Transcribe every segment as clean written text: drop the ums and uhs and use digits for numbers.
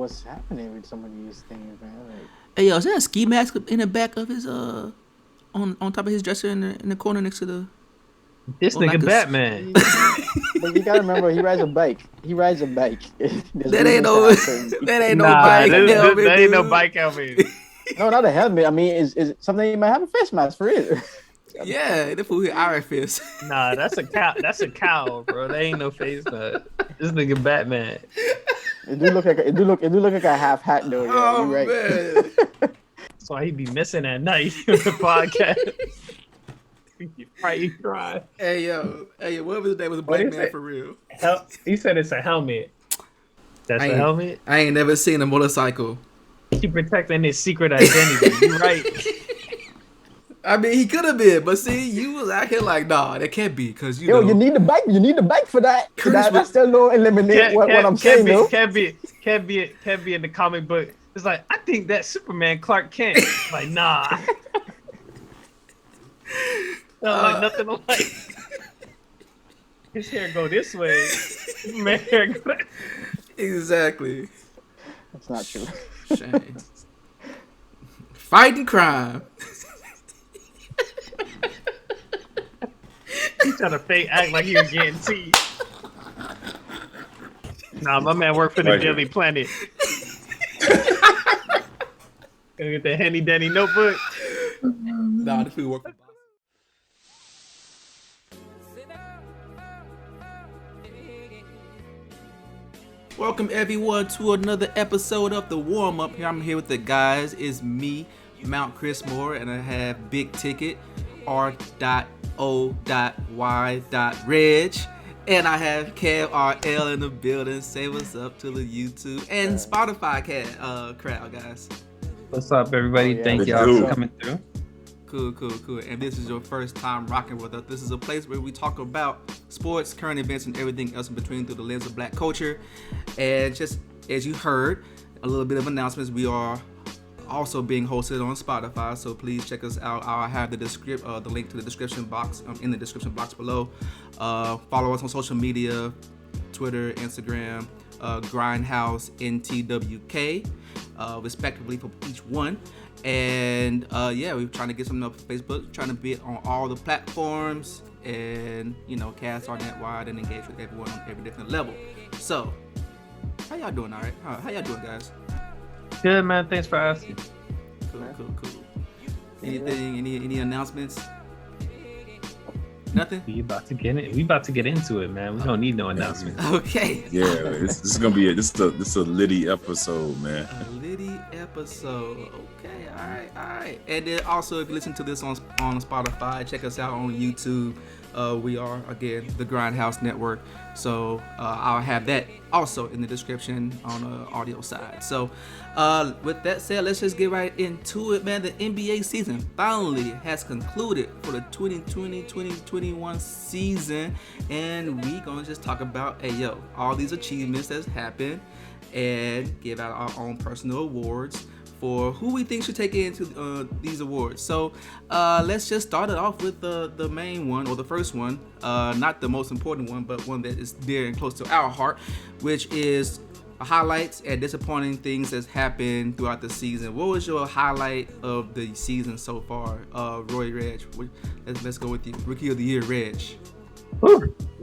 what's happening with some of these things, man. Like, Hey, yo, is there a ski mask in the back of his on top of his dresser in the corner next to the? This nigga Batman. but you gotta remember, he rides a bike. That ain't no bike. That ain't no bike helmet. No, not a helmet. I mean, is something you might have a face mask for it. Yeah, the fool here Iron Fist. Nah, that's a cow. That's a cow, bro. That ain't no face mask. This nigga Batman. It do look like a half hat though. Yeah, you're right. Man. That's why he be missing at night on the podcast. He probably cry. Hey yo, what was his name? Was a black man for real? He said it's a helmet. That's a helmet. I ain't never seen a motorcycle. He protecting his secret identity. You right. I mean, he could have been, but see, you was out here like, nah, that can't be, cause you know. You need the bike. You need the bike for that. That still don't eliminate what I'm saying, though. Can't be in the comic book. It's like, I think that Superman Clark Kent. Like, nah. Like nothing alike. His hair go this way. Superman hair go that. Exactly. That's not true. Shame. Fighting crime. He's trying to fake act like he was getting tea. Nah, my man worked for the Daily Planet. Gonna get the Henny Denny notebook. Nah, this food work for Boss. Welcome everyone to another episode of the Warmup. I'm here with the guys. It's me, Mount Chris Moore, and I have Big Ticket R.O.Y.Reg, and I have Kev RL in the building. Say what's up to the YouTube and Spotify crowd, guys. What's up, everybody? Thank y'all for coming through. Cool. And this is your first time rocking with us. This is a place where we talk about sports, current events, and everything else in between through the lens of black culture. And just as you heard, a little bit of announcements. We are also being hosted on Spotify, so please check us out. I'll have the link to the description box in the description box below. Follow us on social media, Twitter, Instagram, Grindhouse, NTWK, respectively for each one. And we're trying to get something up for Facebook, trying to be on all the platforms, and cast our net wide and engage with everyone on every different level. So, how y'all doing? All right, how y'all doing, guys? Good, man. Thanks for asking. Cool. Anything? Any announcements? Nothing. We about to get into it, man. We don't need no announcements. Okay. Yeah, this is gonna be this is a litty episode, man. A litty episode. Okay. All right. And then also, if you listen to this on Spotify, check us out on YouTube. We are again the Grindhouse Network. So I'll have that also in the description on the audio side. So with that said, let's just get right into it, man. The NBA season finally has concluded for the 2020-2021 season, and we gonna just talk about all these achievements that's happened and give out our own personal awards for who we think should take into these awards. So let's just start it off with the main one, or the first one, not the most important one, but one that is dear and close to our heart, which is highlights and disappointing things that's happened throughout the season. What was your highlight of the season so far, Roy Reg? Let's go with you, Rookie of the Year, Reg.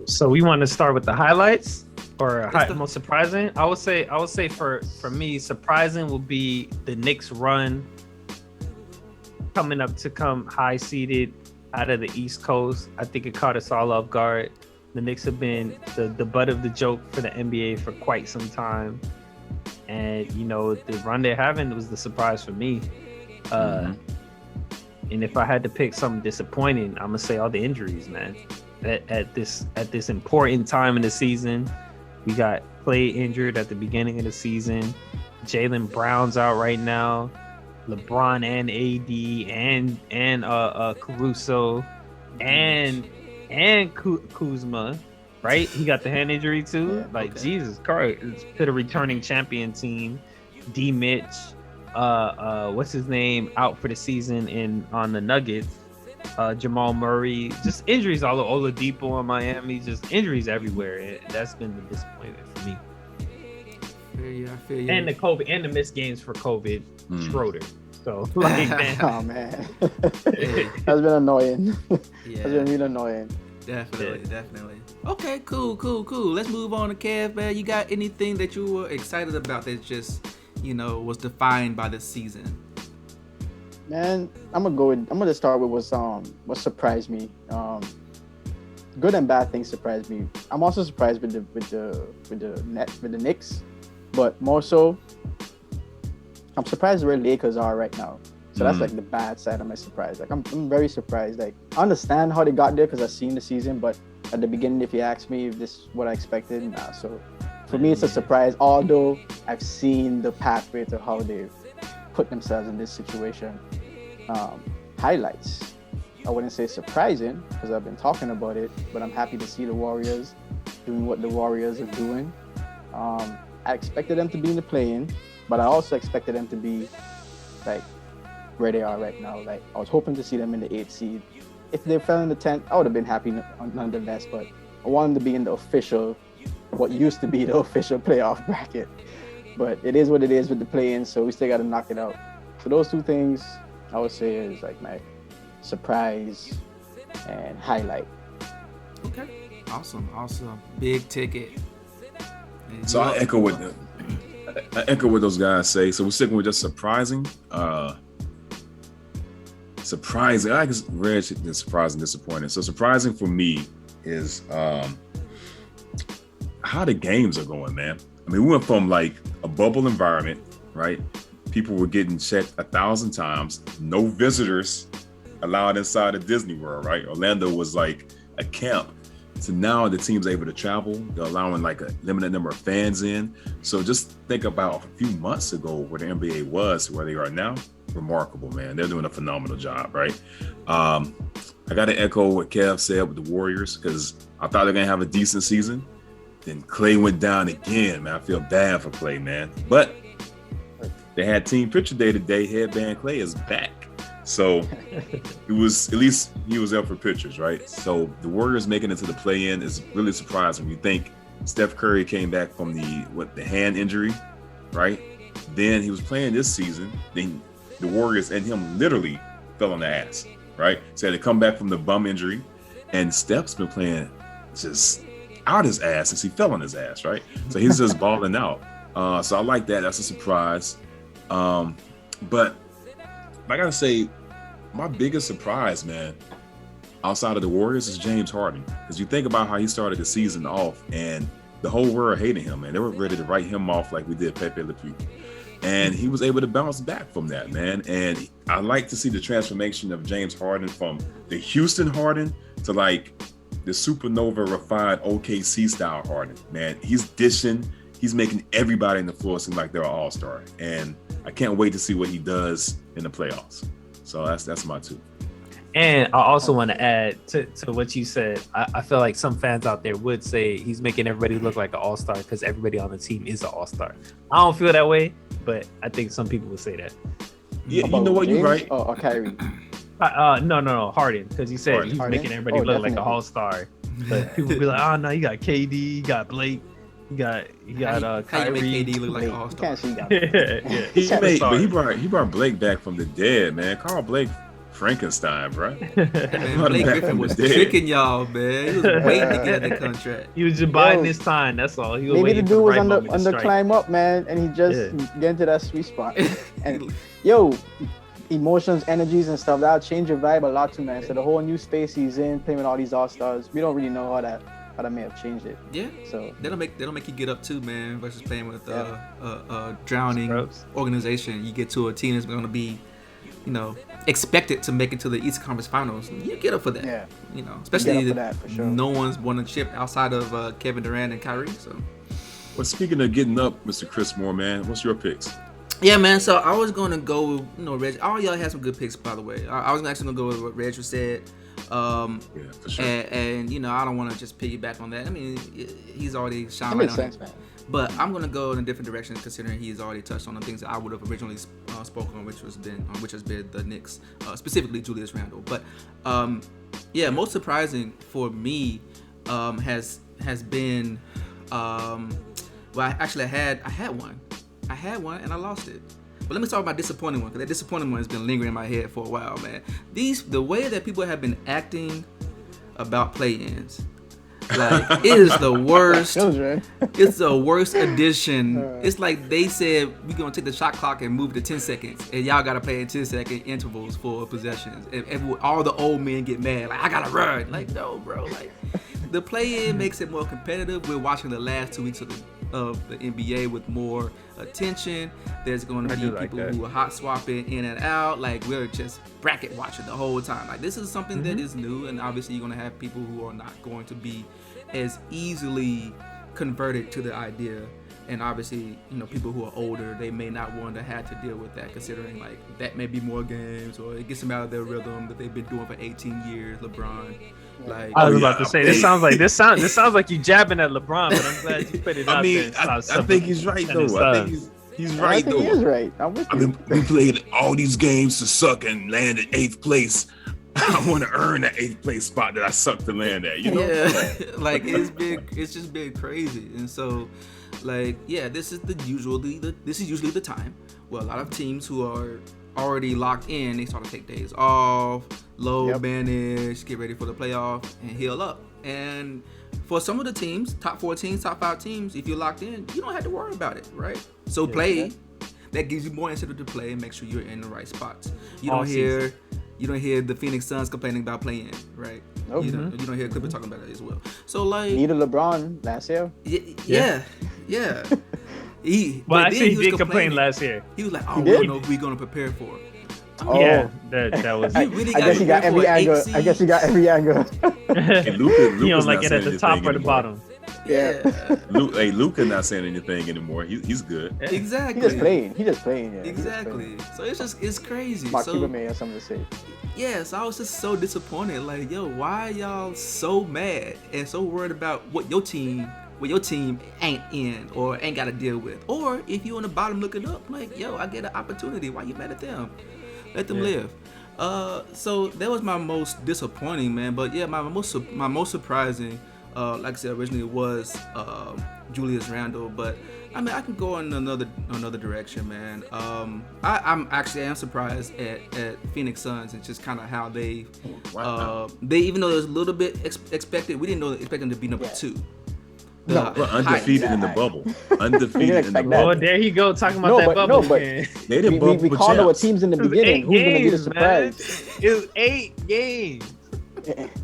So we want to start with the highlights. Or most surprising, I would say for me, surprising will be the Knicks run coming up to come high seeded out of the East Coast. I think it caught us all off guard. The Knicks have been the butt of the joke for the NBA for quite some time, and the run they're having was the surprise for me. And if I had to pick something disappointing, I'm gonna say all the injuries, man. At this important time in the season. We got Clay injured at the beginning of the season. Jaylen Brown's out right now. LeBron and AD and Caruso and Kuzma, right? He got the hand injury too. Jesus Christ, it's to the returning champion team. D. Mitch, what's his name, out for the season on the Nuggets. Jamal Murray, just injuries all over. Oladipo in Miami, just injuries everywhere. That's been the disappointment for me. I feel you. And the COVID and the missed games for COVID, Schroeder. So like, man. Oh man, that's been annoying. Yeah. That's been really annoying. Definitely. Okay, cool. Let's move on to Kev, man. You got anything that you were excited about that just, was defined by this season? Man, I'm gonna start with what surprised me. Good and bad things surprised me. I'm also surprised with the Knicks, but more so, I'm surprised where Lakers are right now. So that's like the bad side of my surprise. Like I'm very surprised. Like I understand how they got there because I've seen the season, but at the beginning, if you ask me if this is what I expected, nah. So for me, it's a surprise. Although I've seen the pathway to how they've put themselves in this situation. Highlights. I wouldn't say surprising because I've been talking about it, but I'm happy to see the Warriors doing what the Warriors are doing. I expected them to be in the play-in, but I also expected them to be like where they are right now. Like I was hoping to see them in the 8th seed. If they fell in the 10th, I would have been happy nonetheless, but I wanted them to be in the official, what used to be the official playoff bracket. But it is what it is with the play-in, so we still got to knock it out. So those two things I would say is like my surprise and highlight. Okay, awesome. Big ticket. So I echo what those guys say. So we're sticking with just surprising. Surprising. I guess Reg is surprising, disappointing. So surprising for me is how the games are going, man. I mean, we went from like a bubble environment, right? People were getting checked 1,000 times. No visitors allowed inside of Disney World, right? Orlando was like a camp. So now the team's able to travel. They're allowing like a limited number of fans in. So just think about a few months ago where the NBA was, where they are now. Remarkable, man. They're doing a phenomenal job, right? I got to echo what Kev said with the Warriors because I thought they're going to have a decent season. Then Clay went down again, man. I feel bad for Clay, man. But they had team picture day today. Headband Clay is back. So it was, at least he was up for pictures, right? So the Warriors making it to the play-in is really surprising. You think Steph Curry came back from the hand injury, right? Then he was playing this season. Then the Warriors and him literally fell on the ass, right? So they come back from the bum injury, and Steph's been playing just out his ass since he fell on his ass, right? So he's just balling out. So I like that. That's a surprise. But I gotta say, my biggest surprise, man, outside of the Warriors is James Harden. Because you think about how he started the season off and the whole world hated him, man. They were ready to write him off like we did Pepe Le Pew. And he was able to bounce back from that, man. And I like to see the transformation of James Harden from the Houston Harden to like the supernova refined OKC style Harden, man. He's dishing. He's making everybody in the floor seem like they're an all-star. And I can't wait to see what he does in the playoffs. So that's my two. And I also want to add to what you said. I feel like some fans out there would say he's making everybody look like an all-star because everybody on the team is an all-star. I don't feel that way, but I think some people would say that. Yeah, you know what? You're right. Or Kyrie. No, Harden, because he said he's making everybody look like an all-star. But people be like, oh no, you got KD, you got Blake, you got Kyrie. How you make KD look like an all-star? He brought Blake back from the dead, man. Call Blake Frankenstein, bro. Man, Blake Griffin was tricking y'all, man. He was waiting to get the contract. He was just biding his time. That's all. He was maybe the dude was on the strike. climb up, man, and he just get into that sweet spot. And emotions, energies, and stuff that'll change your vibe a lot too, man. So the whole new space he's in, playing with all these all stars, we don't really know how that may have changed it. Yeah. So that'll make you get up too, man. Versus playing with a drowning organization, you get to a team that's going to be, expected to make it to the Eastern Conference Finals. You get up for that. Yeah. Especially for that, for sure. No one's won a chip outside of Kevin Durant and Kyrie. So. Well, speaking of getting up, Mr. Chris Moore, man, what's your picks? Yeah, man. So I was going to go, Reg. All y'all had some good picks, by the way. I was actually going to go with what Reg said. For sure. And I don't want to just piggyback on that. I mean, he's already shined right on it. Man. But I'm gonna go in a different direction, considering he's already touched on the things that I would have originally spoken on, which has been the Knicks, specifically Julius Randle. But most surprising for me has been Well, I had one and I lost it. But let me talk about disappointing one, because that disappointing one has been lingering in my head for a while, man. The way that people have been acting about play-ins, like, it is the worst. It's the worst addition. It's like they said, we're going to take the shot clock and move it to 10 seconds, and y'all got to play in 10-second intervals for possessions. And all the old men get mad, like, I got to run. Like, no, bro. Like, the play-in makes it more competitive. We're watching the last 2 weeks of the NBA with more attention. There's going to be people who are hot swapping in and out. Like, we're just bracket watching the whole time. Like, this is something that is new, and obviously you're going to have people who are not going to be as easily converted to the idea. And obviously, people who are older, they may not want to have to deal with that, considering like that may be more games, or it gets them out of their rhythm that they've been doing for 18 years. LeBron. Like, I was about to say, this sounds like you jabbing at LeBron, but I'm glad you put it out there. I think he's right though. I think he's right though. He is right. We played all these games to suck and land at 8th place. I want to earn that 8th place spot that I sucked to land at. Yeah, like it's just been crazy, and so, like, yeah, this is usually the time where a lot of teams who are already locked in, they start to take days off, manage, get ready for the playoff, and heal up. And for some of the teams, top 4 teams, top 5 teams, if you're locked in, you don't have to worry about it, right? So play. That gives you more incentive to play and make sure you're in the right spots. You don't hear the Phoenix Suns complaining about playing, right? Nope. You don't hear Clippers talking about it as well. So, like, neither LeBron last year. Yeah. He did complain last year. He was like, "Oh, we don't know if we're gonna prepare for it." Oh. Yeah, that was. I guess he got every angle. And Luka, you don't like it at the top or the bottom. Yeah. Luka not saying anything anymore. He's good. Exactly. He just playing. Yeah. Exactly. So it's crazy. Mark Cuban may have something to say. Yeah, so I was just so disappointed. Like, yo, why y'all so mad and so worried about what your team ain't in or ain't got to deal with? Or if you on the bottom looking up, like, yo, I get an opportunity. Why you mad at them? Let them live. So that was my most disappointing, man. But yeah, my most surprising, like I said originally, was Julius Randle. But I mean, I can go in another direction, man. I'm surprised at Phoenix Suns and just kind of how they even though it was a little bit expected, we didn't expect them to be number 2. We're undefeated in the bubble. Undefeated in the bubble. Oh, there you go, talking about that bubble. They didn't bubble. We called our teams in the beginning. Who's going to be the surprise? It was 8 games.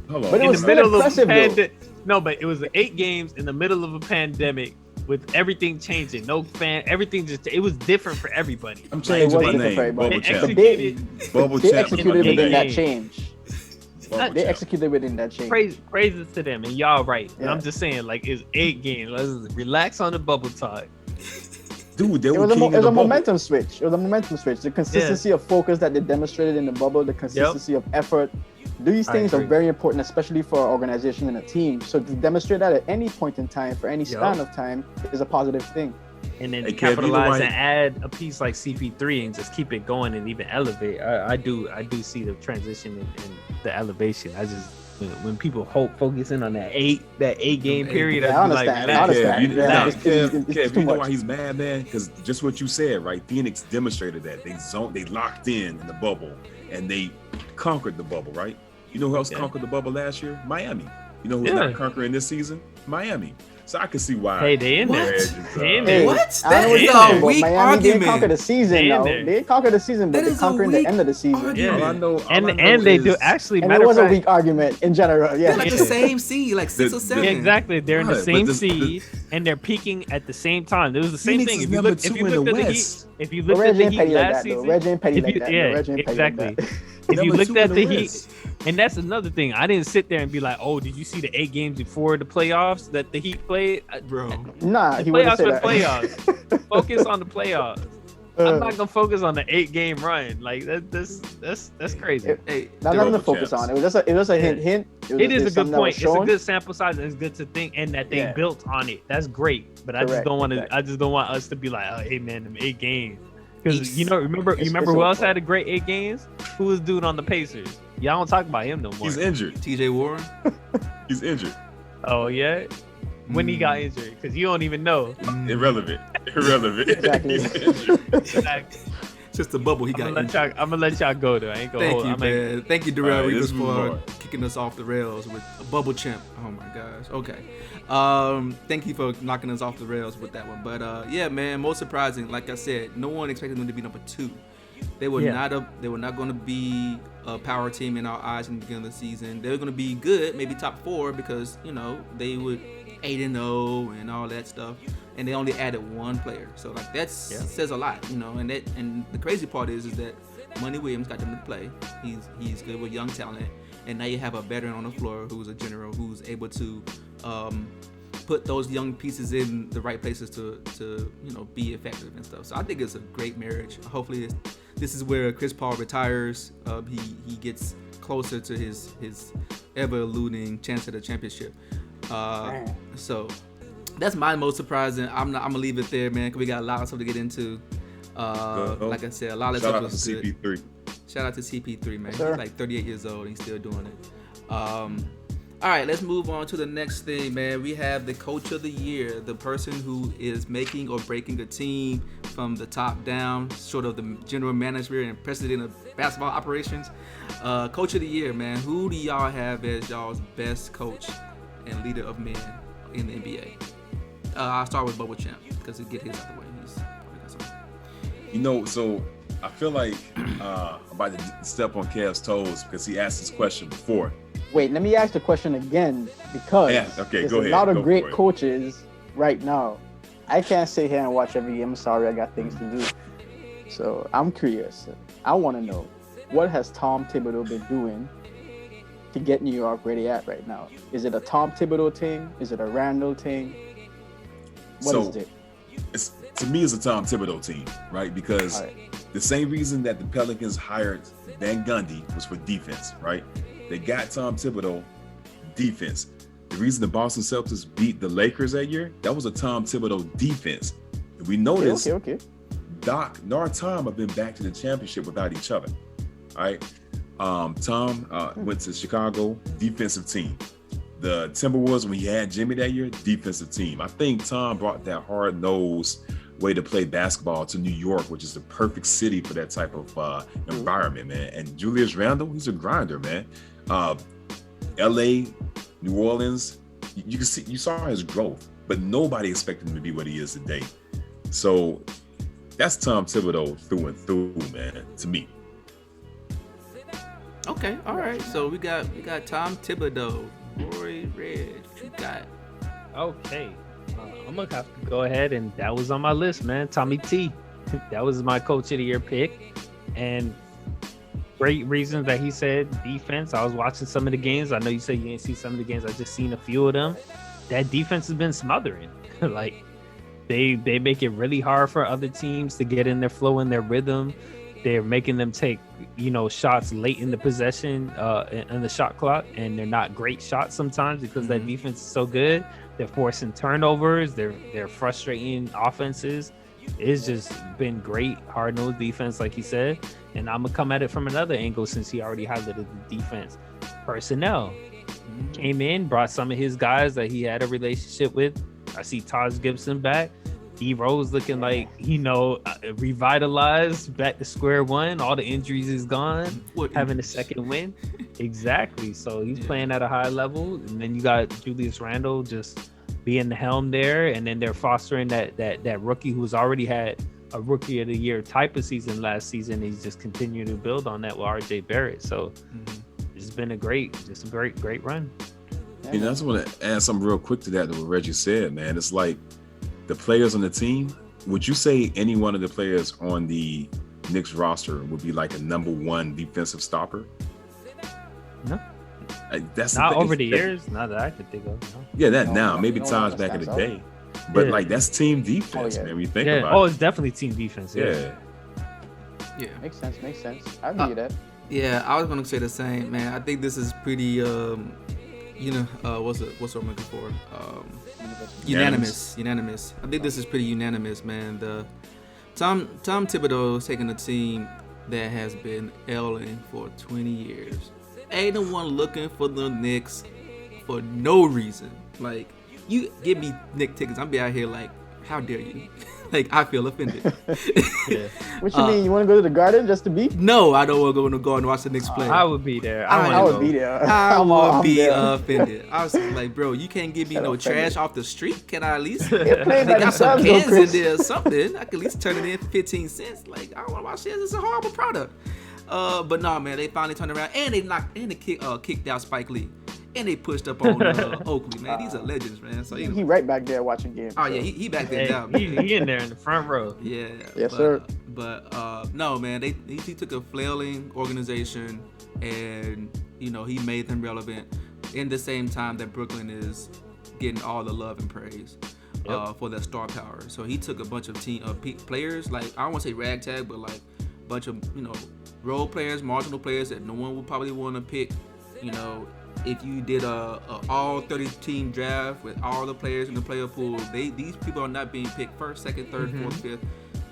Hold on. But it was still impressive, though. No, but it was 8 games in the middle of a pandemic with everything changing. No fan, everything it was different for everybody. I'm changing my name. Bubble Champ. They executed within that change. They executed within that change. Praises to them, and y'all right. And I'm just saying, like, it's 8 games. Let's relax on the bubble talk. Dude, it was a momentum switch. It was a momentum switch. The consistency of focus that they demonstrated in the bubble, the consistency of effort. These things are very important, especially for an organization and a team. So to demonstrate that at any point in time, for any span of time, is a positive thing. And then capitalize and add a piece like CP3 and just keep it going and even elevate. I do see the transition and the elevation. I just when people focus in on that eight game period, I understand. Kev, you know why he's mad, man? Because just what you said, right? Phoenix demonstrated that they locked in the bubble and they conquered the bubble, right? You know who else conquered the bubble last year? Miami. You know who's not conquering this season? Miami. So I can see why. Hey, they in there. What? That is a weak Miami argument. Didn't conquer the season, though. They didn't conquer the season, but they conquered the end of the season. Yeah, and they do actually. And it was a weak argument in general. Yeah, they're like the same seed, like 6 or 7. Yeah, exactly. They're in the same seed, and they're peaking at the same time. It was the same thing. If you looked at the Heat last season, Reg ain't petty like that. Yeah, exactly. If you looked at the Heat, and that's another thing, I didn't sit there and be like, "Oh, did you see the 8 games before the playoffs that the Heat played?" Bro, nah, he wouldn't say that. Playoffs. Focus on the playoffs. I'm not gonna focus on the 8-game run. Like that's crazy. Nothing to focus on. It was just a hint. It is a good point. It's a good sample size, and it's good to think, and that they built on it. That's great. But I just don't want to. I just don't want us to be like, "Oh, hey man, them 8 games." Because remember who else had a great 8 games? Who was dude on the Pacers? Y'all don't talk about him no more. He's injured. TJ Warren. He's injured. Oh yeah. when he got injured, because you don't even know. Irrelevant. Exactly. Exactly. Just a bubble he got. I'm gonna let y'all go though. I ain't gonna Thank hold. you, man. Thank you, Darrell All right, Reeves, let's move for on. kicking us off the rails with a bubble champ. Oh my gosh. Okay. Thank you for knocking us off the rails with that one. But yeah, man, most surprising. Like I said, no one expected them to be number 2. They were not going to be a power team in our eyes in the beginning of the season. They were going to be good, maybe top 4, because they would 8-0 and all that stuff, and they only added 1 player. So like that says a lot, And the crazy part is that Money Williams got them to play. He's good with young talent, and now you have a veteran on the floor who's a general who's able to put those young pieces in the right places to be effective and stuff. So I think it's a great marriage. Hopefully this is where Chris Paul retires. He gets closer to his ever eluding chance at a championship. So that's my most surprising. I'm gonna leave it there, man, because we got a lot of stuff to get into. Like I said, a lot of stuff was good. CP3. Shout out to CP3, man. Yes, sir. He's like 38 years old and he's still doing it. All right, let's move on to the next thing, man. We have the coach of the year, the person who is making or breaking a team from the top down, sort of the general manager and president of basketball operations. Coach of the year, man. Who do y'all have as y'all's best coach and leader of men in the NBA? I'll start with Bubble Champ because he get his out the way. He's probably got something. So I feel like I'm about to step on Kev's toes because he asked this question before. Wait, let me ask the question again, because there's a lot of great coaches right now. I can't sit here and watch every game. I'm sorry, I got things to do. So I'm curious. I want to know, what has Tom Thibodeau been doing to get New York where they at right now? Is it a Tom Thibodeau thing? Is it a Randall thing? What is it? To me, it's a Tom Thibodeau team, right? Because the same reason that the Pelicans hired Van Gundy was for defense, right? They got Tom Thibodeau defense. The reason the Boston Celtics beat the Lakers that year, that was a Tom Thibodeau defense. And we noticed Doc nor Tom have been back to the championship without each other. All right. Tom went to Chicago, defensive team. The Timberwolves, when he had Jimmy that year, defensive team. I think Tom brought that hard-nosed way to play basketball to New York, which is the perfect city for that type of environment, man. And Julius Randle, he's a grinder, man. LA, New Orleans, you saw his growth, but nobody expected him to be what he is today. So that's Tom Thibodeau through and through, man, to me. Okay, all right. So we got Tom Thibodeau, Roy Red. What you got? Okay. I'm gonna have to go ahead, and that was on my list, man. Tommy T. That was my coach of the year pick, and great reasons that he said defense. I was watching some of the games. I know you said you didn't see some of the games. I just seen a few of them. That defense has been smothering. Like they make it really hard for other teams to get in their flow and their rhythm. They're making them take shots late in the possession in the shot clock, and they're not great shots sometimes because that defense is so good. They're forcing turnovers. They're frustrating offenses. It's just been great hard-nosed defense, like he said. And I'm gonna come at it from another angle since he already highlighted the defense. Personnel came in, brought some of his guys that he had a relationship with. I see Taj Gibson back. D Rose looking like revitalized, back to square one. All the injuries is gone. Having a second win. Exactly. So he's playing at a high level. And then you got Julius Randle just being the helm there. And then they're fostering that rookie who's already had a rookie of the year type of season last season. He's just continuing to build on that with RJ Barrett. So it's been a great run. And I just want to add something real quick to that what Reggie said, man. It's like the players on the team. Would you say any one of the players on the Knicks roster would be like a number one defensive stopper? No. That's not over the years, not that I could think of. No. Yeah, that now. Maybe Taj back in the day. But like that's team defense, man. When you think about it. Oh, it's definitely team defense. Yeah. Makes sense. I agree with that. Yeah, I was gonna say the same, man. I think this is pretty what's what I'm looking for? Unanimous. I think this is pretty unanimous, man. The Tom Thibodeau is taking a team that has been ailing for 20 years. Ain't no one looking for the Knicks for no reason. Like you give me Nick tickets, I'm be out here like, how dare you? Like, I feel offended. Yeah. What you mean? You want to go to the Garden just to be? No, I don't want to go in the Garden and watch the Knicks play. I would be there. I would be there. I would be there. offended. I was like, bro, you can't give me no trash off the street. Can I at least? They're playing They by got some themselves, though, cans in Chris. there or something. I could at least turn it in for 15 cents. Like, I don't want to watch this. It's a horrible product. But no, man, they finally turned around and they kicked out Spike Lee. And they pushed up on Oakley, man. These are legends, man. So He right back there watching games. oh yeah, he back there now. He in there in the front row. Yeah. Yes, sir. But no, man, he took a flailing organization and he made them relevant in the same time that Brooklyn is getting all the love and praise for their star power. So he took a bunch of players, like I don't want to say ragtag, but like a bunch of role players, marginal players that no one would probably want to pick. If you did a all 30 team draft with all the players in the player pool, these people are not being picked first, second, third, fourth, fifth.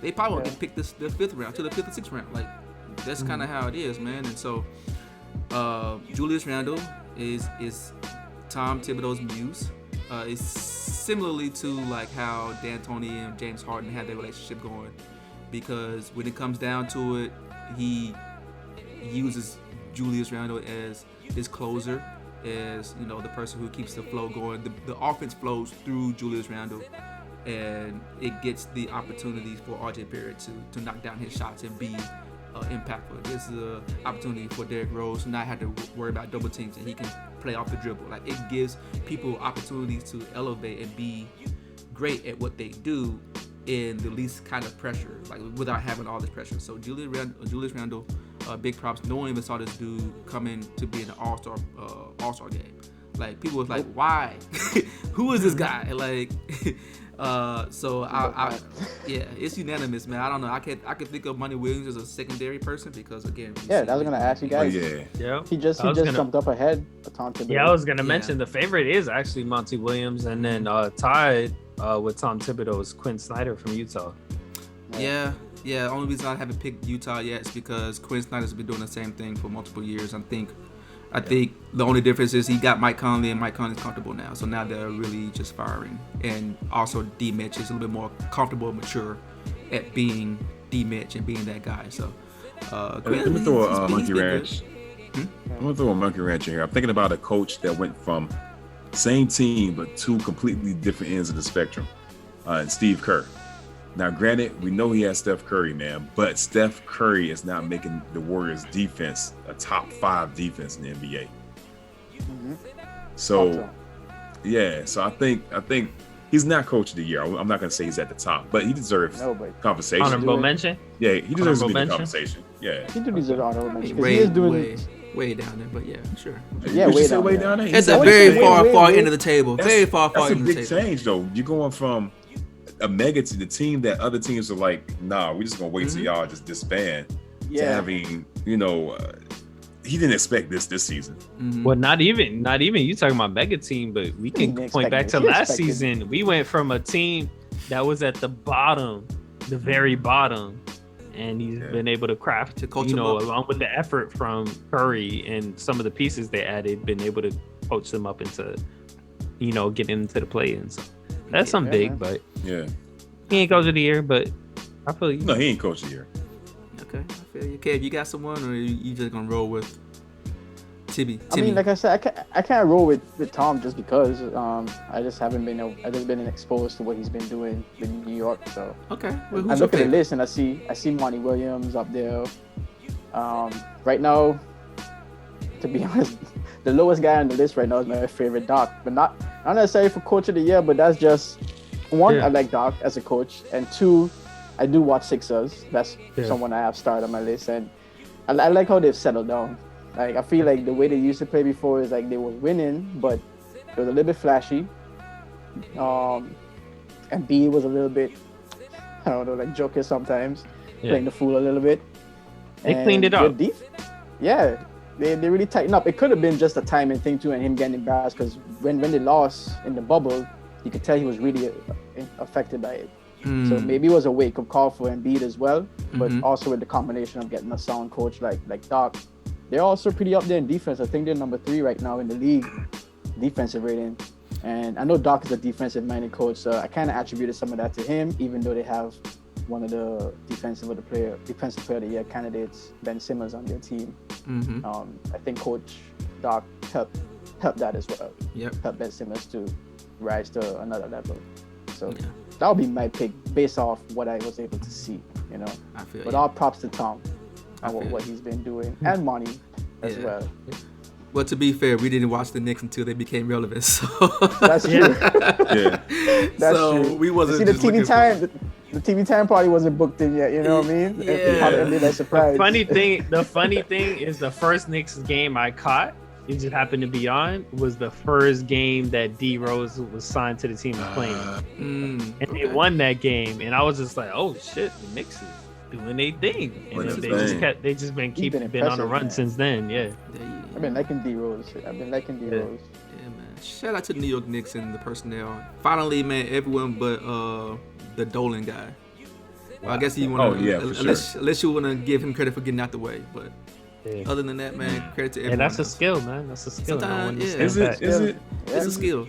They probably won't get picked the fifth round to the fifth or sixth round. Like that's kind of how it is, man. And so Julius Randle is Tom Thibodeau's muse. It's similarly to like how D'Antoni and James Harden had their relationship going, because when it comes down to it, he uses Julius Randle as his closer, as the person who keeps the flow going. The offense flows through Julius Randle, and it gets the opportunities for RJ Barrett to knock down his shots and be impactful. This is an opportunity for Derrick Rose to not have to worry about double teams, and he can play off the dribble. Like, it gives people opportunities to elevate and be great at what they do in the least kind of pressure, like without having all this pressure. So Julius Randle, big props. No one even saw this dude come in to be in the All-Star game. Like, people was like, why? Who is this guy? Like, so yeah, it's unanimous, man. I don't know. I could think of Monty Williams as a secondary person because, again, I was gonna ask you guys. Yeah. He just jumped up ahead of Tom Thibodeau. Yeah, I was gonna mention the favorite is actually Monty Williams, and then tied with Tom Thibodeau is Quinn Snyder from Utah. Yeah. The only reason I haven't picked Utah yet is because Quinn Snyder's been doing the same thing for multiple years. I think the only difference is he got Mike Conley, and Mike Conley's comfortable now. So now they're really just firing. And also D-Mitch is a little bit more comfortable and mature at being D-Mitch and being that guy. So let me throw a monkey wrench. I'm gonna throw a monkey wrench in here. I'm thinking about a coach that went from same team but two completely different ends of the spectrum. And Steve Kerr. Now, granted, we know he has Steph Curry, man, but Steph Curry is not making the Warriors defense a top 5 defense in the NBA. So, yeah, so I think he's not coach of the year. I'm not going to say he's at the top, but he deserves conversation. Honorable mention? Yeah, he deserves to be in the conversation. Yeah. He deserves honorable mention. He is doing way down there, but yeah, sure. Yeah, way down there. It's a very far end of the table. Very far end of the table. That's a big change, though. You're going from a mega to the team that other teams are like, nah, we're just gonna wait till y'all just disband. To having, he didn't expect this season. Well, not even you talking about mega team, but we can point back to last season. We went from a team that was at the bottom, the very bottom, and he's been able to craft, along with the effort from Curry and some of the pieces they added, been able to coach them up into, getting into the play-in. So that's something big, but he ain't coach of the year. But I feel you. No, he ain't coach of the year. Okay, I feel you. Kev, you got someone, or you just gonna roll with Timmy? I mean, like I said, I can't roll with Tom just because I just haven't been exposed to what he's been doing in New York. So okay, I look at the list and I see Monty Williams up there. Right now, to be honest, the lowest guy on the list right now is my favorite, Doc, but not necessarily for coach of the year, but that's just one. I like Doc as a coach, and two, I do watch Sixers. That's someone I have started on my list, and I like how they've settled down. Like, I feel like the way they used to play before is like they were winning, but it was a little bit flashy. And B was a little bit, I don't know, like joker sometimes, playing the fool a little bit. They cleaned it up. They really tightened up. It could have been just a timing thing too, and him getting embarrassed, because when they lost in the bubble, you could tell he was really affected by it. So maybe it was a wake-up call for Embiid as well, but also with the combination of getting a sound coach like Doc. They're also pretty up there in defense. I think they're number 3 right now in the league, defensive rating. And I know Doc is a defensive-minded coach, so I kind of attributed some of that to him, even though they have one of the defensive player of the year candidates, Ben Simmons, on their team. I think Coach Doc helped that as well. Helped Ben Simmons to rise to another level. So that would be my pick based off what I was able to see, you know. But all props to Tom and what he's been doing, and Monty as well. Well, to be fair, we didn't watch the Knicks until they became relevant. So that's true. That's so true. We wasn't. See, the TV time. The TV time party wasn't booked in yet. You know what I mean? Yeah. Surprise. The funny thing is the first Knicks game I caught, it just happened to be on, was the first game that D Rose was signed to the team and playing. And they won that game, and I was just like, oh shit, the Knicks is doing their thing. And they just been on a run, man, since then. I've been liking D Rose. Yeah, man. Shout out to the New York Knicks and the personnel. Finally, man, everyone but the Dolan guy. Well, I guess you want to, unless you want to give him credit for getting out the way, but other than that, man, credit to everyone. And that's else. A skill, man. That's a skill. Sometimes, Is it? It's a skill.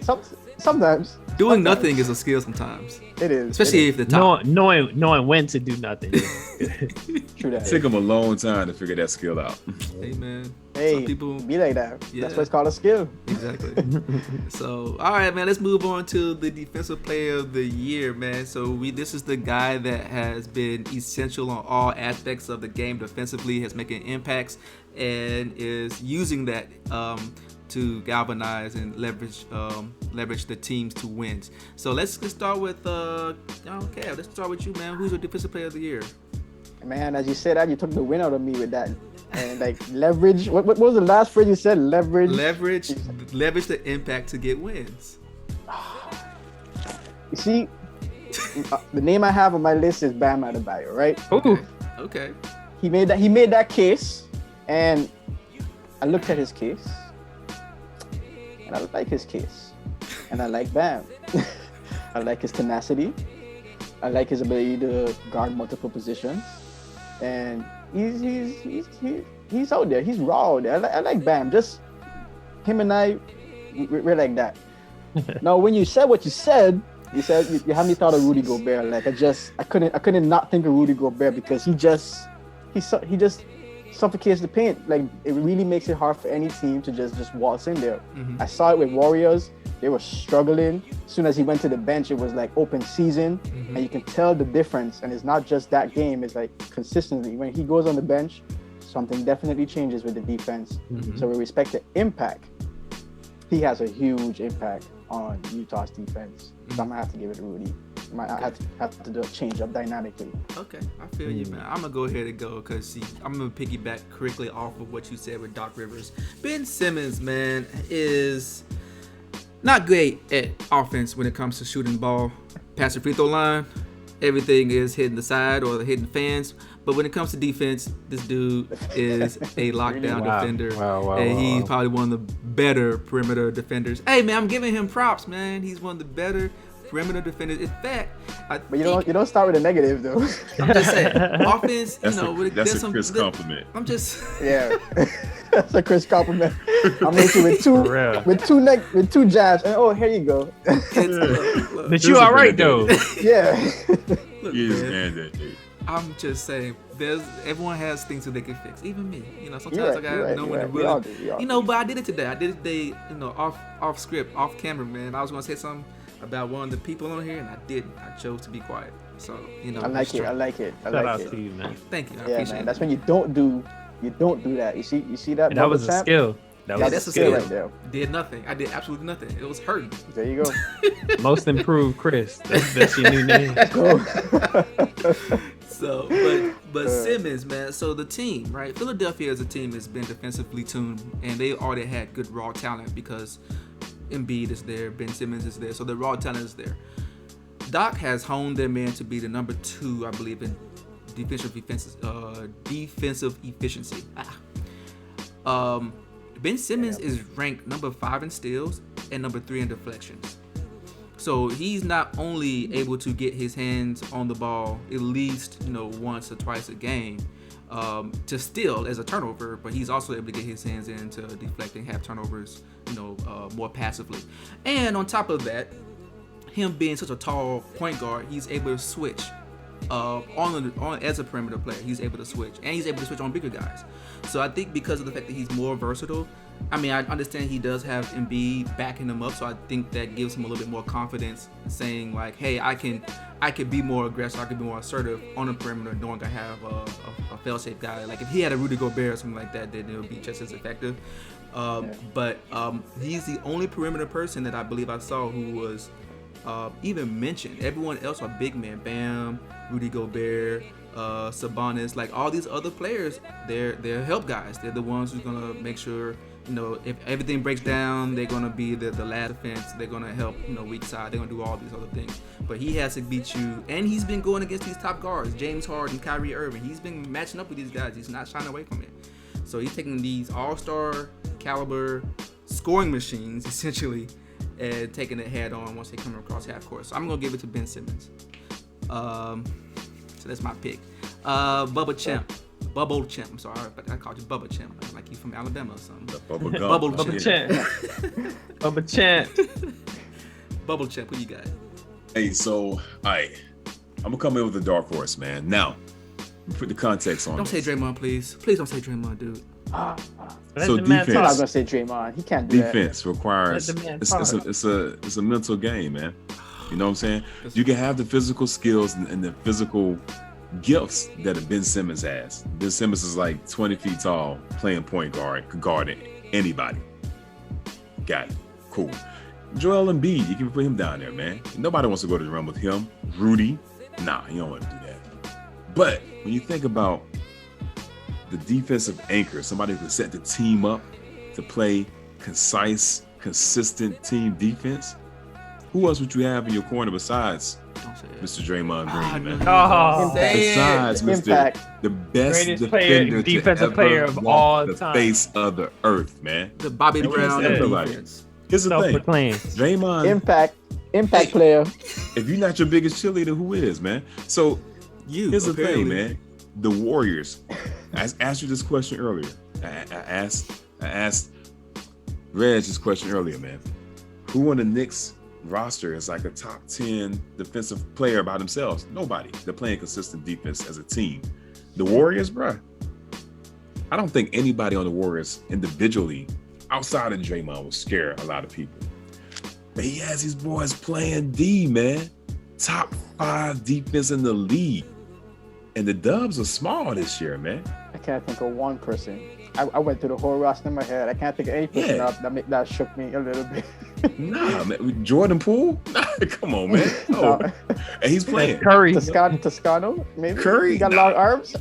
Sometimes doing nothing is a skill. Sometimes it is, especially if the top. Knowing when to do nothing. True that. It took him a long time to figure that skill out. Hey, man. Hey, some people be like that. That's what's called a skill. Exactly. So, all right, man. Let's move on to the defensive player of the year, man. So this is the guy that has been essential on all aspects of the game defensively, has making impacts, and is using that to galvanize and leverage the teams to wins. So let's start with let's start with you, man. Who's your defensive player of the year? Man, as you said that, you took the win out of me with that. And like leverage. What was the last phrase you said? Leverage the impact to get wins. You see, the name I have on my list is Bam Adebayo, right? Okay. He made that case, and I looked at his case, and I like his case, and I like Bam. I like his tenacity. I like his ability to guard multiple positions, and he's out there. He's raw out there. I like Bam. Just him and we're like that. Now, when you said what you said, you had me thought of Rudy Gobert. Like I couldn't not think of Rudy Gobert because he just suffocates the paint. Like it really makes it hard for any team to just waltz in there. I saw it with Warriors. They were struggling. As soon as he went to the bench, it was like open season, and you can tell the difference. And it's not just that game; it's like consistently. When he goes on the bench, something definitely changes with the defense. So with respect to impact, he has a huge impact on Utah's defense. So I'm gonna have to give it to Rudy. I have to do a change up dynamically. Okay, I feel you, man. I'm gonna go ahead and go because I'm gonna piggyback quickly off of what you said with Doc Rivers. Ben Simmons, man, is not great at offense when it comes to shooting the ball past the free throw line. Everything is hitting the side or hitting fans. But when it comes to defense, this dude is a lockdown defender. And he's probably one of the better perimeter defenders. Hey, man, I'm giving him props, man. He's one of the better perimeter defenders. In fact, but you don't start with a negative though. I'm just saying, offense. That's a Chris compliment. I'm just that's a Chris compliment. I'm making with two jabs, and here you go. But you all right though. Yeah. I'm just saying, everyone has things that they can fix. Even me, sometimes I gotta know when to really, but I did it today. I did it today, off script, off camera, man. I was gonna say something about one of the people on here, and I didn't. I chose to be quiet. So, I like it. Shout out to you, man. Thank you. I appreciate it. That's when you don't do that. You see that? That was a skill. That's a skill right there. Did nothing. I did absolutely nothing. It was hurting. There you go. Most improved Chris. That's your new name. So, but Simmons, man. So the team, right? Philadelphia as a team has been defensively tuned, and they already had good raw talent because Embiid is there, Ben Simmons is there, so the raw talent is there. Doc has honed their man to be the number 2, I believe, in defensive efficiency. Ben Simmons is ranked number 5 in steals and number 3 in deflections. So he's not only able to get his hands on the ball at least once or twice a game, to steal as a turnover, but he's also able to get his hands into deflecting, have turnovers, more passively. And on top of that, him being such a tall point guard, he's able to switch on as a perimeter player. He's able to switch, and he's able to switch on bigger guys. So I think because of the fact that he's more versatile, I mean, I understand he does have Embiid backing him up, so I think that gives him a little bit more confidence, saying like, hey, I can be more aggressive, I can be more assertive on the perimeter, knowing I have a fail-safe guy. Like if he had a Rudy Gobert or something like that, then it would be just as effective. But he's the only perimeter person that I believe I saw who was even mentioned. Everyone else are big men. Bam, Rudy Gobert, Sabonis, like all these other players, they're help guys. They're the ones who's gonna make sure, if everything breaks down, they're gonna be the last defense. They're gonna help, weak side. They're gonna do all these other things. But he has to beat you, and he's been going against these top guards, James Harden, Kyrie Irving. He's been matching up with these guys. He's not shying away from it. So he's taking these all-star caliber scoring machines essentially and taking it head on once they come across half court. So I'm gonna give it to Ben Simmons. So that's my pick. Bubble Champ. I'm sorry, but I called you Bubba Champ. Like you from Alabama or something. Bubble Champ. Bubba Champ. Bubble Champ, who you got? Hey, so, all right. I'm going to come in with a dark horse, man. Now, put the context on Don't say Draymond, please. Please don't say Draymond, dude. So defense. I was going to say Draymond. He can't do defense that. Requires, it's a mental game, man. You know what I'm saying? You can have the physical skills and the physical gifts that Ben Simmons has. Ben Simmons is like 20 feet tall, playing point guard, could guard anybody. Got it. Cool. Joel Embiid, you can put him down there, man. Nobody wants to go to the rim with him. Rudy, nah, you don't want to do that. But when you think about the defensive anchor, somebody who can set the team up to play concise, consistent team defense, who else would you have in your corner besides Mr. Draymond Green, man? Besides the best defensive player of all time, the face of the earth, man. The Bobby Brown defense. Here's the thing, Draymond, impact player. If you're not your biggest cheerleader, who is, man? So here's the thing, man. The Warriors. I asked you this question earlier. I asked Reg this question earlier, man. Who on the Knicks roster is like a top 10 defensive player by themselves? Nobody. They're playing consistent defense as a team. The Warriors, bruh. I don't think anybody on the Warriors individually outside of Draymond will scare a lot of people. But he has these boys playing D, man. Top 5 defense in the league. And the Dubs are small this year, man. I can't think of one person. I went through the whole roster in my head. I can't think of any person that shook me a little bit. Nah, man. Jordan Poole? Nah, come on, man. No. And he's playing. Curry. Toscano, maybe? Curry? He got long arms?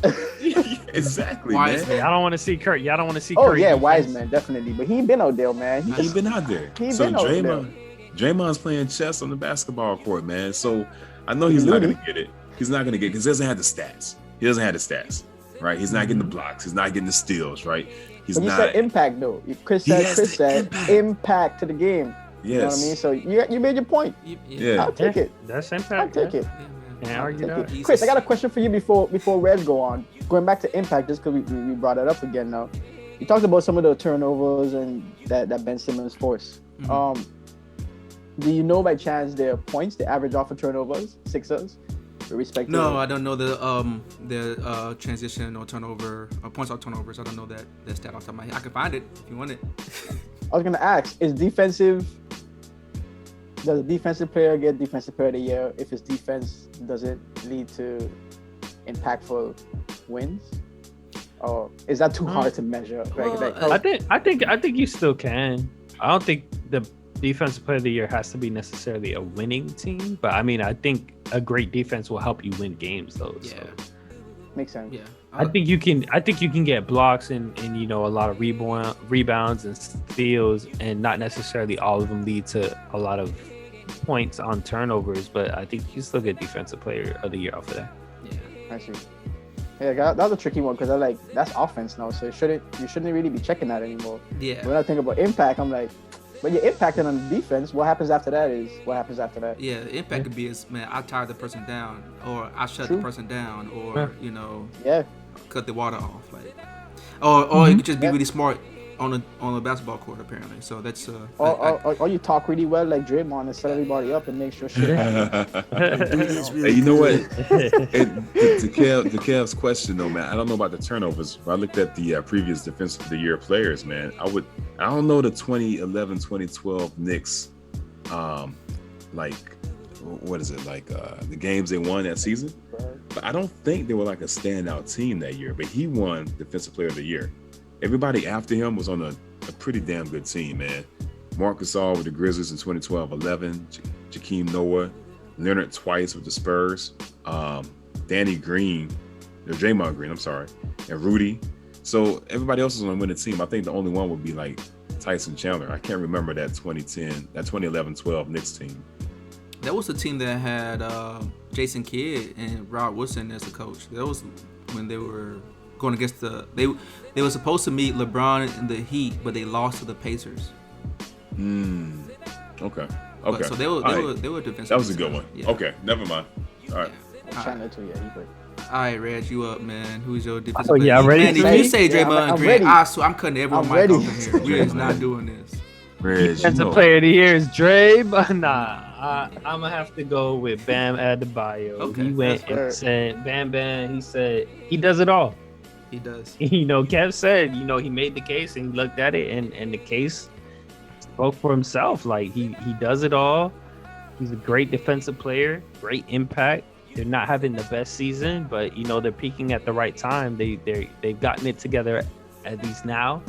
Exactly, Wiseman. man. I don't want to see Curry. I don't want to see Oh, Curry. yeah, Wiseman, definitely. But he ain't been out there, man. He's been out there. Draymond's playing chess on the basketball court, man. So I know he's not going to get it. He's not going to get it because he doesn't have the stats. Right? He's not getting the blocks. He's not getting the steals, right? But you said impact, though. Chris said impact to the game. Yes. You know what I mean? So you made your point. Yeah. I'll take it. That's impact. I'll take it. Can't argue that. Chris, I got a question for you before Red go on. Going back to impact, just because we brought it up again now. You talked about some of the turnovers and that Ben Simmons forced. Mm-hmm. Do you know by chance their points, the average off of turnovers, Sixers? No, I don't know the transition or turnover or points off turnovers. I don't know that stat off the top of my head. I can find it if you want it. I was gonna ask: does a defensive player get defensive player of the year if his defense doesn't lead to impactful wins? Or is that too hard to measure? I think you still can. I don't think the defensive player of the year has to be necessarily a winning team, but I mean, I think a great defense will help you win games, though. Yeah, so. Makes sense. Yeah, I think you can get blocks and a lot of rebounds and steals, and not necessarily all of them lead to a lot of points on turnovers. But I think you still get defensive player of the year off of that. Yeah, I see. Yeah, that was a tricky one because that's offense now, so you shouldn't really be checking that anymore. Yeah. When I think about impact, I'm like, but you're impacting on defense. What happens after that is what happens after that. Yeah, the impact could be I tie the person down, or I shut the person down, or Yeah. cut the water off, like, or you could just be really smart on a basketball court apparently. So that's or you talk really well like Draymond and set everybody up and make sure shit. Hey, you know what? To Kev's question though, man, I don't know about the turnovers. If I looked at the previous defensive of the year players, man, I don't know the 2011, 2012 Knicks, like what is it like the games they won that season, but I don't think they were like a standout team that year. But he won defensive player of the year. Everybody after him was on a pretty damn good team, man. Marc Gasol with the Grizzlies in 2012-11, Jakeem Noah, Leonard twice with the Spurs, Danny Green, or Draymond Green, I'm sorry, and Rudy. So everybody else was on a winning team. I think the only one would be like Tyson Chandler. I can't remember that 2011-12 Knicks team. That was the team that had Jason Kidd and Rod Woodson as the coach. That was when they were going against they were supposed to meet LeBron in the Heat, but they lost to the Pacers. Okay. So they were defensive. That was a good one. Yeah. Okay, never mind. All right. Chandler too, yeah, he great. All right, Reg, you up, man? Who's your defensive? Oh yeah, I'm ready. Man, if you say Draymond Green, I swear I'm cutting everyone mic over here. We're just not doing this. Reg, Defensive player of the year is Dre, but I'm gonna have to go with Bam Adebayo. Okay, he went and said, Bam. He said he does it all. He does. Kev said, he made the case and he looked at it and the case spoke for himself. Like he does it all. He's a great defensive player, great impact. They're not having the best season, but they're peaking at the right time. They've gotten it together at least now,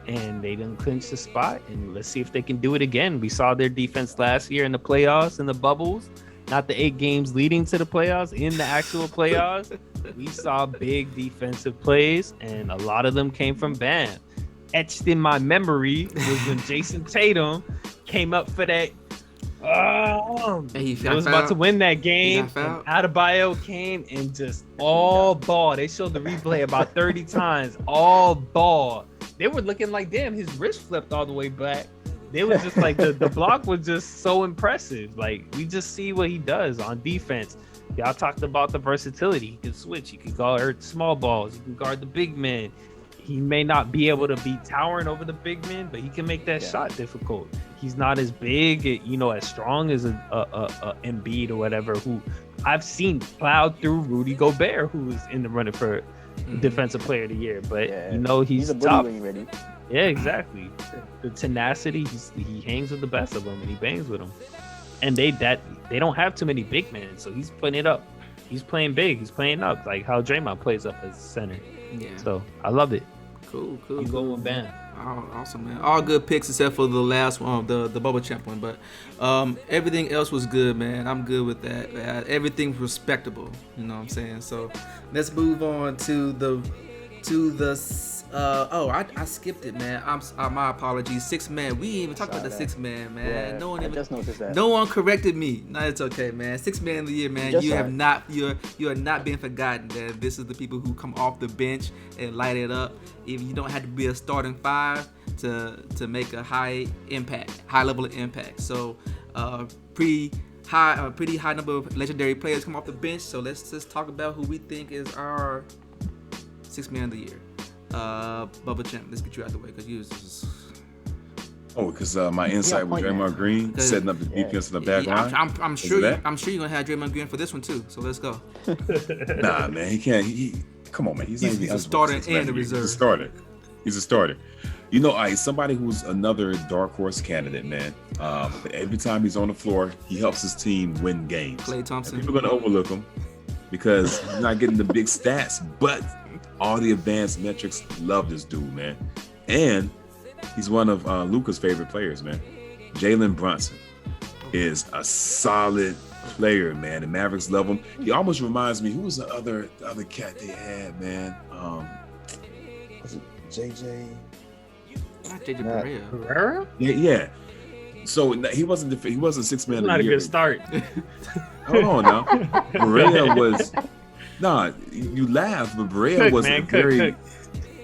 and they didn't clinch the spot. And let's see if they can do it again. We saw their defense last year in the playoffs, in the bubbles, not the 8 games leading to the playoffs, in the actual playoffs. We saw big defensive plays, and a lot of them came from Bam. Etched in my memory was when Jason Tatum came up for that. He was about to win that game. And Adebayo came and just all ball. They showed the replay about 30 times. All ball. They were looking like, damn, his wrist flipped all the way back. They was just like the block was just so impressive. Like we just see what he does on defense. Y'all talked about the versatility. He can switch. He can guard small balls. He can guard the big men. He may not be able to be towering over the big men, but he can make that shot difficult. He's not as big, as strong as a Embiid or whatever, who I've seen plowed through Rudy Gobert, who is in the running for defensive player of the year. But he's a top. bully when you're ready. Yeah, exactly. The tenacity, he hangs with the best of them and he bangs with them. And they don't have too many big men, so he's putting it up. He's playing big. He's playing up like how Draymond plays up as center. Yeah. So I love it. Cool. I'm going with Bam. Oh, awesome, man. All good picks except for the last one, the bubble champ one. But everything else was good, man. I'm good with that. Everything's respectable. You know what I'm saying? So let's move on to the I skipped it, man. My apologies. 6 man. We didn't even talk about the 6 man, man. Yeah, I just noticed that. No one corrected me. No, it's okay, man. 6 man of the year, man. You are not being forgotten. That this is the people who come off the bench and light it up. If you don't have to be a starting 5 to make a high level of impact. So pretty high number of legendary players come off the bench. So let's just talk about who we think is our 6 man of the year. Bubba Champ, let's get you out the way because you was because my insight with Draymond Green setting up the defense in the back line. I'm sure you're gonna have Draymond Green for this one too. So let's go. Nah, man, he can't. Come on, man. He's a starter and a reserve. He's a starter. Somebody who's another dark horse candidate, man. Every time he's on the floor, he helps his team win games. Klay Thompson. And people are gonna overlook him because he's not getting the big stats, but all the advanced metrics love this dude, man. And he's one of Luka's favorite players, man. Jalen Brunson is a solid player, man. The Mavericks love him. He almost reminds me, who was the other cat they had, man? Was it JJ? Not JJ Pereira? Yeah. So he wasn't 6 man of the year. Not a good start. Hold on now. Pereira was. Nah, you laugh, but Pereira was a very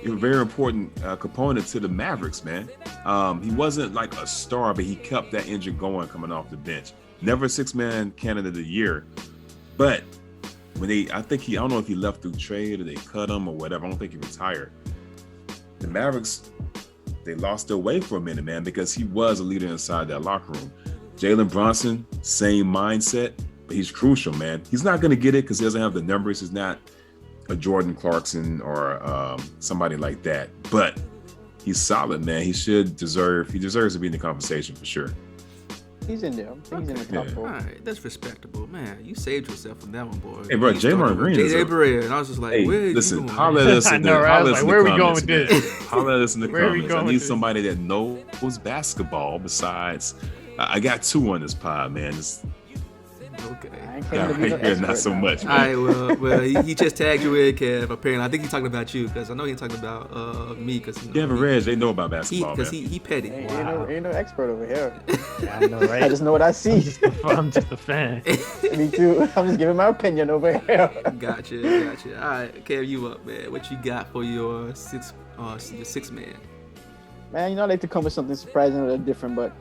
important component to the Mavericks, man. He wasn't like a star, but he kept that engine going coming off the bench. Never a 6 man candidate of the year, but I don't know if he left through trade or they cut him or whatever. I don't think he retired. The Mavericks, they lost their way for a minute, man, because he was a leader inside that locker room. Jalen Brunson, same mindset, but he's crucial, man. He's not going to get it because he doesn't have the numbers. He's not a Jordan Clarkson or somebody like that, but he's solid, man. He deserves to be in the conversation for sure. He's in there. I think he's in the top 4. All right, that's respectable, man. You saved yourself from that one, boy. Hey, bro, Draymond Green is J.J. and I was just like, hey, where are you listen, going? holler at us in the comments. Where are we going with this? Holler at us in the Where are we comments. I going need with this? somebody that knows basketball besides. I got 2 on this pod, man. Okay. I ain't Yeah, claiming to be no right here, not expert so now. much, All man. right, well, he just tagged you in, Kev. Apparently, I think he's talking about you because I know he's talking about me because Kevin Reg, they know about basketball, man. he petty. Ain't no expert over here. Yeah, I know, right? I just know what I see. I'm just a fan. Me too. I'm just giving my opinion over here. Gotcha. All right, Kev, you up, man? What you got for your six man? Man, I like to come with something surprising or different, but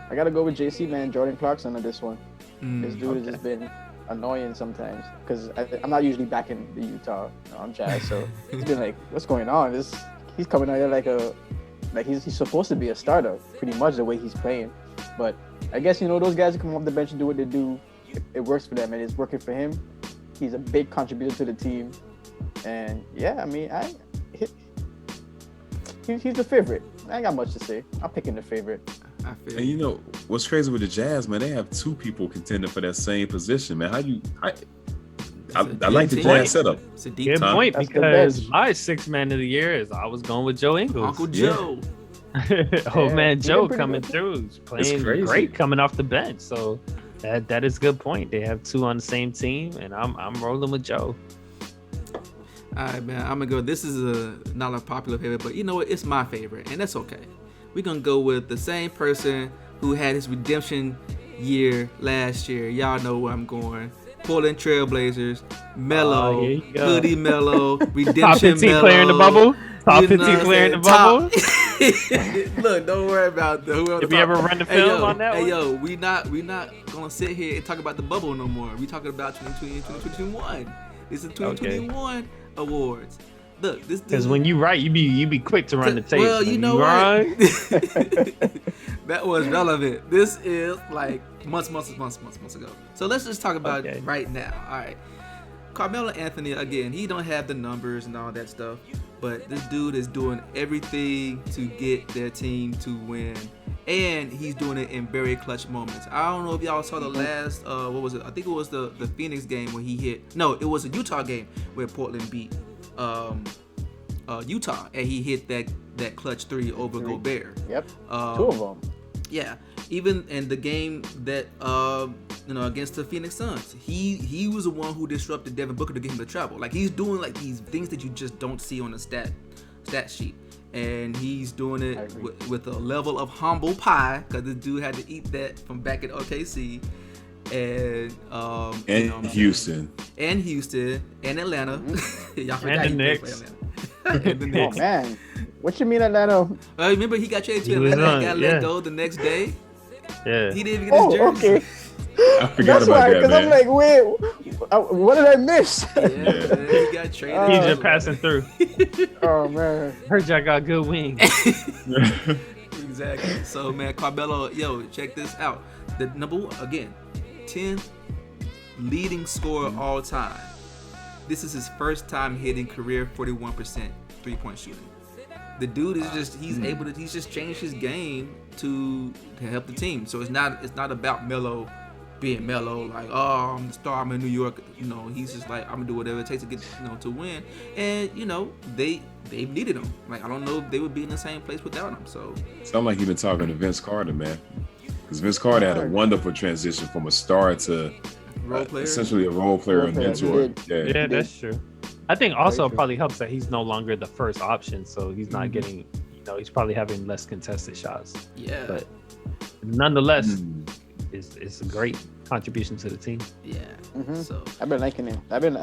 I gotta go with JC, man. Jordan Clarkson on this one. This dude has just been annoying sometimes because I'm not usually back in the Utah Jazz, so it's been like, what's going on? He's coming out here like he's supposed to be a starter, pretty much the way he's playing. But I guess those guys who come off the bench and do what they do, it works for them and it's working for him. He's a big contributor to the team, and yeah, I mean, he's the favorite. I ain't got much to say. I'm picking the favorite. I feel. And what's crazy with the Jazz, man? They have 2 people contending for that same position, man. I like the Jazz setup. It's a deep Good time. point, That's the because bench. my 6th man of the year is I was going with Joe Ingles. Uncle Joe. Old man he Joe did pretty coming good. through, he's playing crazy. great coming off the bench. So that is a good point. They have 2 on the same team, and I'm rolling with Joe. All right, man. I'm gonna go. This is not a popular favorite, but you know what? It's my favorite, and that's okay. We're gonna go with the same person who had his redemption year last year. Y'all know where I'm going. Portland Trailblazers, Melo, here you go. Hoodie Melo, redemption Top 15 Melo. player in the bubble. Top You 15 know what I'm player in the saying? bubble. Look, don't worry about whoever. Did we ever run the film on that one? Yo, we not gonna sit here and talk about the bubble no more. We talking about 2020 and 2021. This is 2021 awards. Look, this dude. Because when you write, you be quick to run the tape. Well, When you know wrong, what? That was relevant. This is like months ago. So let's just talk about it right now. All right. Carmelo Anthony, again, he don't have the numbers and all that stuff, but this dude is doing everything to get their team to win, and he's doing it in very clutch moments. I don't know if y'all saw the last, what was it? I think it was the Phoenix game when he hit. No, it was a Utah game where Portland beat Utah, and he hit that clutch 3 over Gobert. Yep. 2 of them. Yeah, even in the game that against the Phoenix Suns, he was the one who disrupted Devin Booker to get him to travel. Like, he's doing like these things that you just don't see on the stat sheet, and he's doing it with a level of humble pie because this dude had to eat that from back at OKC, and Houston and Atlanta. Y'all forgot And the he played Knicks. for Atlanta. And the Oh Knicks. man, what you mean Atlanta? Remember he got traded to He was Atlanta and on, got yeah. let go the next day. yeah. He didn't even get his jersey. Okay. I forgot That's about why, that, because I'm man. like, wait, what did I miss? Yeah, man, he got traded. He's just passing through. Oh man. Heard y'all got good wings. Exactly. So, man, Carmelo, check this out. The number one, again, 10th leading scorer all time. This is his first time hitting career 41% 3-point shooting. The dude is he's just changed his game to help the team. So it's not about Melo being Melo, like, oh, I'm the star, I'm in New York. He's just like, I'm gonna do whatever it takes to get to win. And they needed him. Like, I don't know if they would be in the same place without him. So Sound like you've been talking to Vince Carter, man. Because Vince Carter had a wonderful transition from a star to role player. essentially a role player and Role player, mentor. he Yeah, that's true. I think also true. probably helps that he's no longer the first option, so he's not getting, he's probably having less contested shots. Yeah. But nonetheless, it's a great contribution to the team. Yeah. Mhm. So I've been liking him. I've been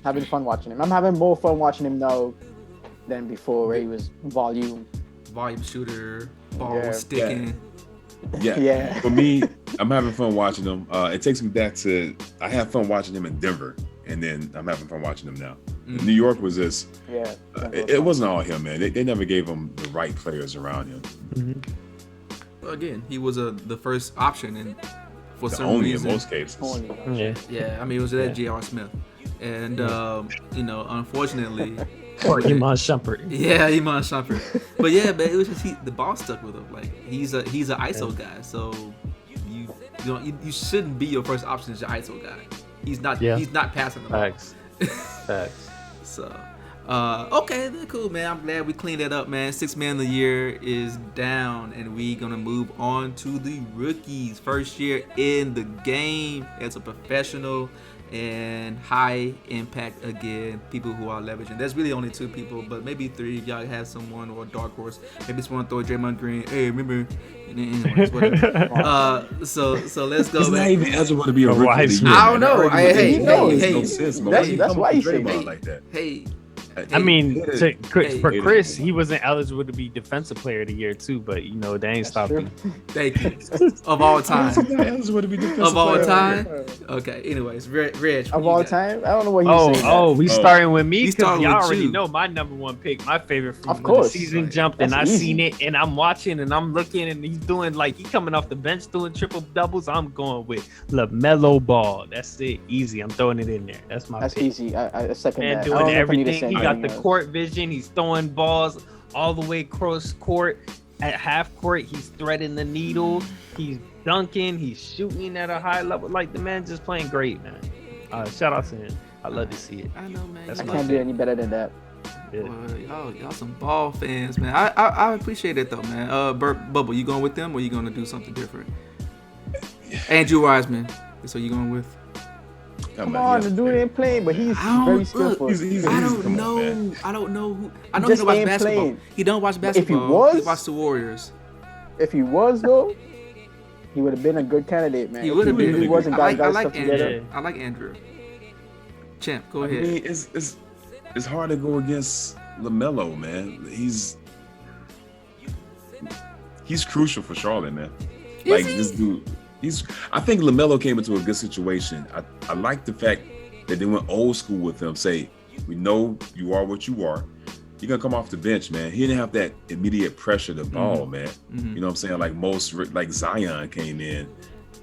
having fun watching him. I'm having more fun watching him now than before, where he was volume. shooter, ball Yeah. sticking. Yeah. Yeah. For me, I'm having fun watching him. It takes me back to I had fun watching him in Denver, and then I'm having fun watching them now. New York was just, Yeah. it wasn't all him, man. They never gave him the right players around him. Again, he was the first option, and for some Only reason, in most cases. yeah. I mean, it was that J.R. Smith, and unfortunately, Or Iman Shumpert. yeah, Iman Shumpert. But yeah, but it was just the ball stuck with him. Like he's an ISO guy, so you shouldn't be your first option as your ISO guy. He's not. Yeah. He's not passing the ball. Facts. So, okay, then cool, man. I'm glad we cleaned that up, man. 6 man of the year is down, and we gonna move on to the rookies. First year in the game as a professional and high impact again. People who are leveraging. There's really only 2 people, but maybe 3 if y'all have someone or a dark horse. Maybe just want to throw Draymond Green. Hey, remember? Anyways, whatever. So let's go. He's not even eligible to be a rookie of the year. I don't know. Hey, No sense, man. that's why you say Draymond like that. Hey. I mean, for hey. Chris, he wasn't eligible to be Defensive Player of the Year too, but they ain't stopped him. Thank you. Of all time. Of all time. Okay. Anyways, Reg. Of all time, I don't know what he's saying. We starting with me We because starting y'all with already you. know my number 1 pick, my favorite from Of when course. the season Right. jumped, and I That's seen easy. it, and I'm watching, and I'm looking, and he's doing he coming off the bench doing triple doubles. I'm going with LaMelo Ball. That's it, easy. I'm throwing it in there. That's my That's pick. easy. I second Man, that. I doing don't know if I need to everything. say He got the anything else. court vision. He's throwing balls all the way across court. At half court, he's threading the needle. He's dunking. He's shooting at a high level. Like, the man just playing great, man. Shout out to him. I love to see it. I know, man. That's I my can't do any better than that. Yeah. Well, y'all some ball fans, man. I appreciate it though, man. Bubble, you going with them or you gonna do something different? Andrew Wiseman. So you going with? Come on, the dude ain't playing, but he's very skillful. I don't know. I don't know who. I know he Just don't watch ain't basketball. playing. He don't watch If he basketball. was- He watch the Warriors. If he was though, he would have been a good candidate, man. He would have If been. He wasn't I got like stuff together. Andrew. I like Andrew. Champ, go I ahead. mean, it's hard to go against LaMelo, man. He's crucial for Charlotte, man. Is Like he? this dude, I think LaMelo came into a good situation. I like the fact that they went old school with him. Say, we know you are what you are. You're gonna come off the bench, man. He didn't have that immediate pressure to ball, man. Mhm. You know what I'm saying? Like Zion came in.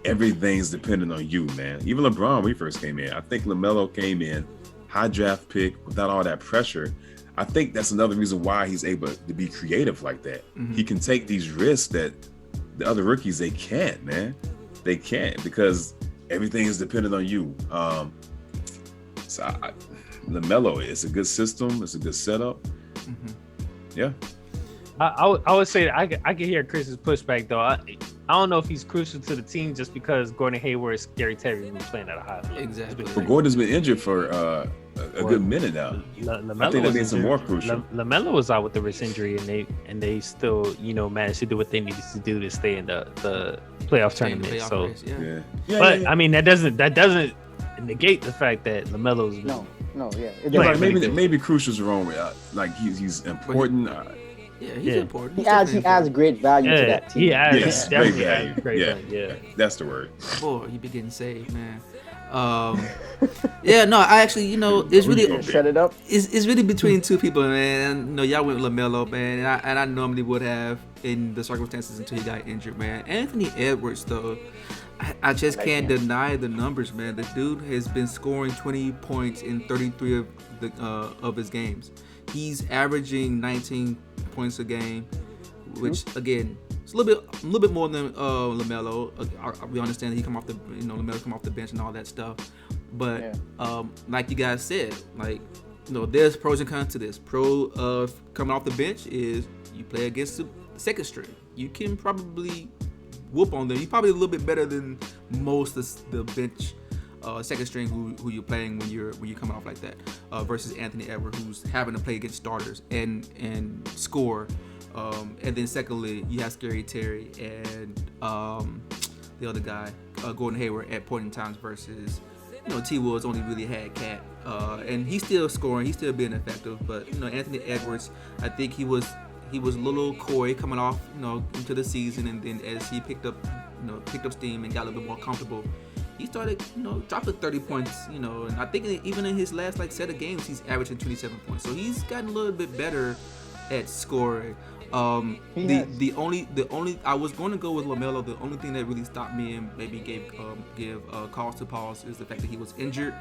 Everything's dependent on you, man. Even LeBron, when he first came in, I think LaMelo came in, high draft pick, without all that pressure. I think that's another reason why he's able to be creative like that. Mhm. He can take these risks that the other rookies, they can't, man. They can't because everything is dependent on you. LaMelo, it's a good system. It's a good setup. Mhm. Yeah. I would say I can hear Chris's pushback though. I don't know if he's crucial to the team just because Gordon Hayward and Scary Terry been playing at a high level. Exactly. But Gordon's been injured for a good minute now. I think that makes him more crucial. LaMelo was out with the wrist injury, and they still managed to do what they needed to do to stay in the playoff tournament. Playoff So, race, yeah. but I mean that doesn't negate the fact that LaMelo's No, yeah. It Yeah, doesn't. like, Maybe crucial's the wrong way. Like he's important. Yeah, he's Yeah. important. He He's adds definitely great value to yeah, that team. he adds Yes, definitely great adds value. great Yeah. value. Yeah. That's the word. Boy, you be getting saved, man. Yeah, no, I actually, it's really Rudy Shut it up. it's really between 2 people, man. And, y'all went with LaMelo, man, and I normally would have in the circumstances until he got injured, man. Anthony Edwards, though, I just can't deny the numbers, man. The dude has been scoring 20 points in 33 of his games. He's averaging 19 points a game, which again, it's a little bit more than LaMelo. We understand that he come off the LaMelo come off the bench and all that stuff, but like you guys said, there's pros and cons to this. Pro of coming off the bench is you play against the second string. You can probably whoop on them. You're probably a little bit better than most of the bench second string who you're playing when you're coming off like that versus Anthony Edwards, who's having to play against starters and score. And then secondly, you have Scary Terry and the other guy, Gordon Hayward, at point in times versus T. Woods only really had Cat, and he's still scoring, he's still being effective. But Anthony Edwards, I think he was a little coy coming off into the season, and then as he picked up steam and got a little bit more comfortable, he started, dropping 30 points, and I think even in his last set of games, he's averaging 27 points. So he's gotten a little bit better at scoring. The only I was going to go with LaMelo. The only thing that really stopped me and maybe give cause to pause is the fact that he was injured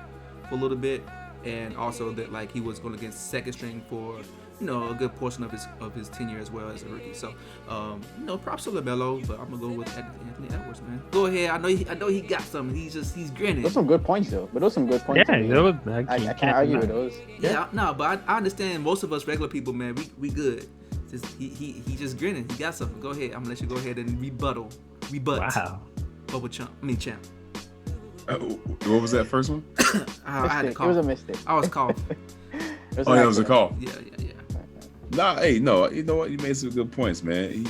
for a little bit, and also that he was going against second string for a good portion of his tenure as well as a rookie. So props to LaMelo, but I'm gonna go with Anthony Edwards, man. Go ahead. I know he got something. He's grinning. Those some good points though. But those some good points. Yeah, I can't argue with those. Yeah, no, but I understand most of us regular people, man. We good. He just grinning. He got something. Go ahead. I'm gonna let you go ahead and rebut. Wow. Bubble champ. What was that first one? I had to cough. It was a mistake. I was cough. That was a call. Yeah. Nah, hey, no, you know what? You made some good points, man.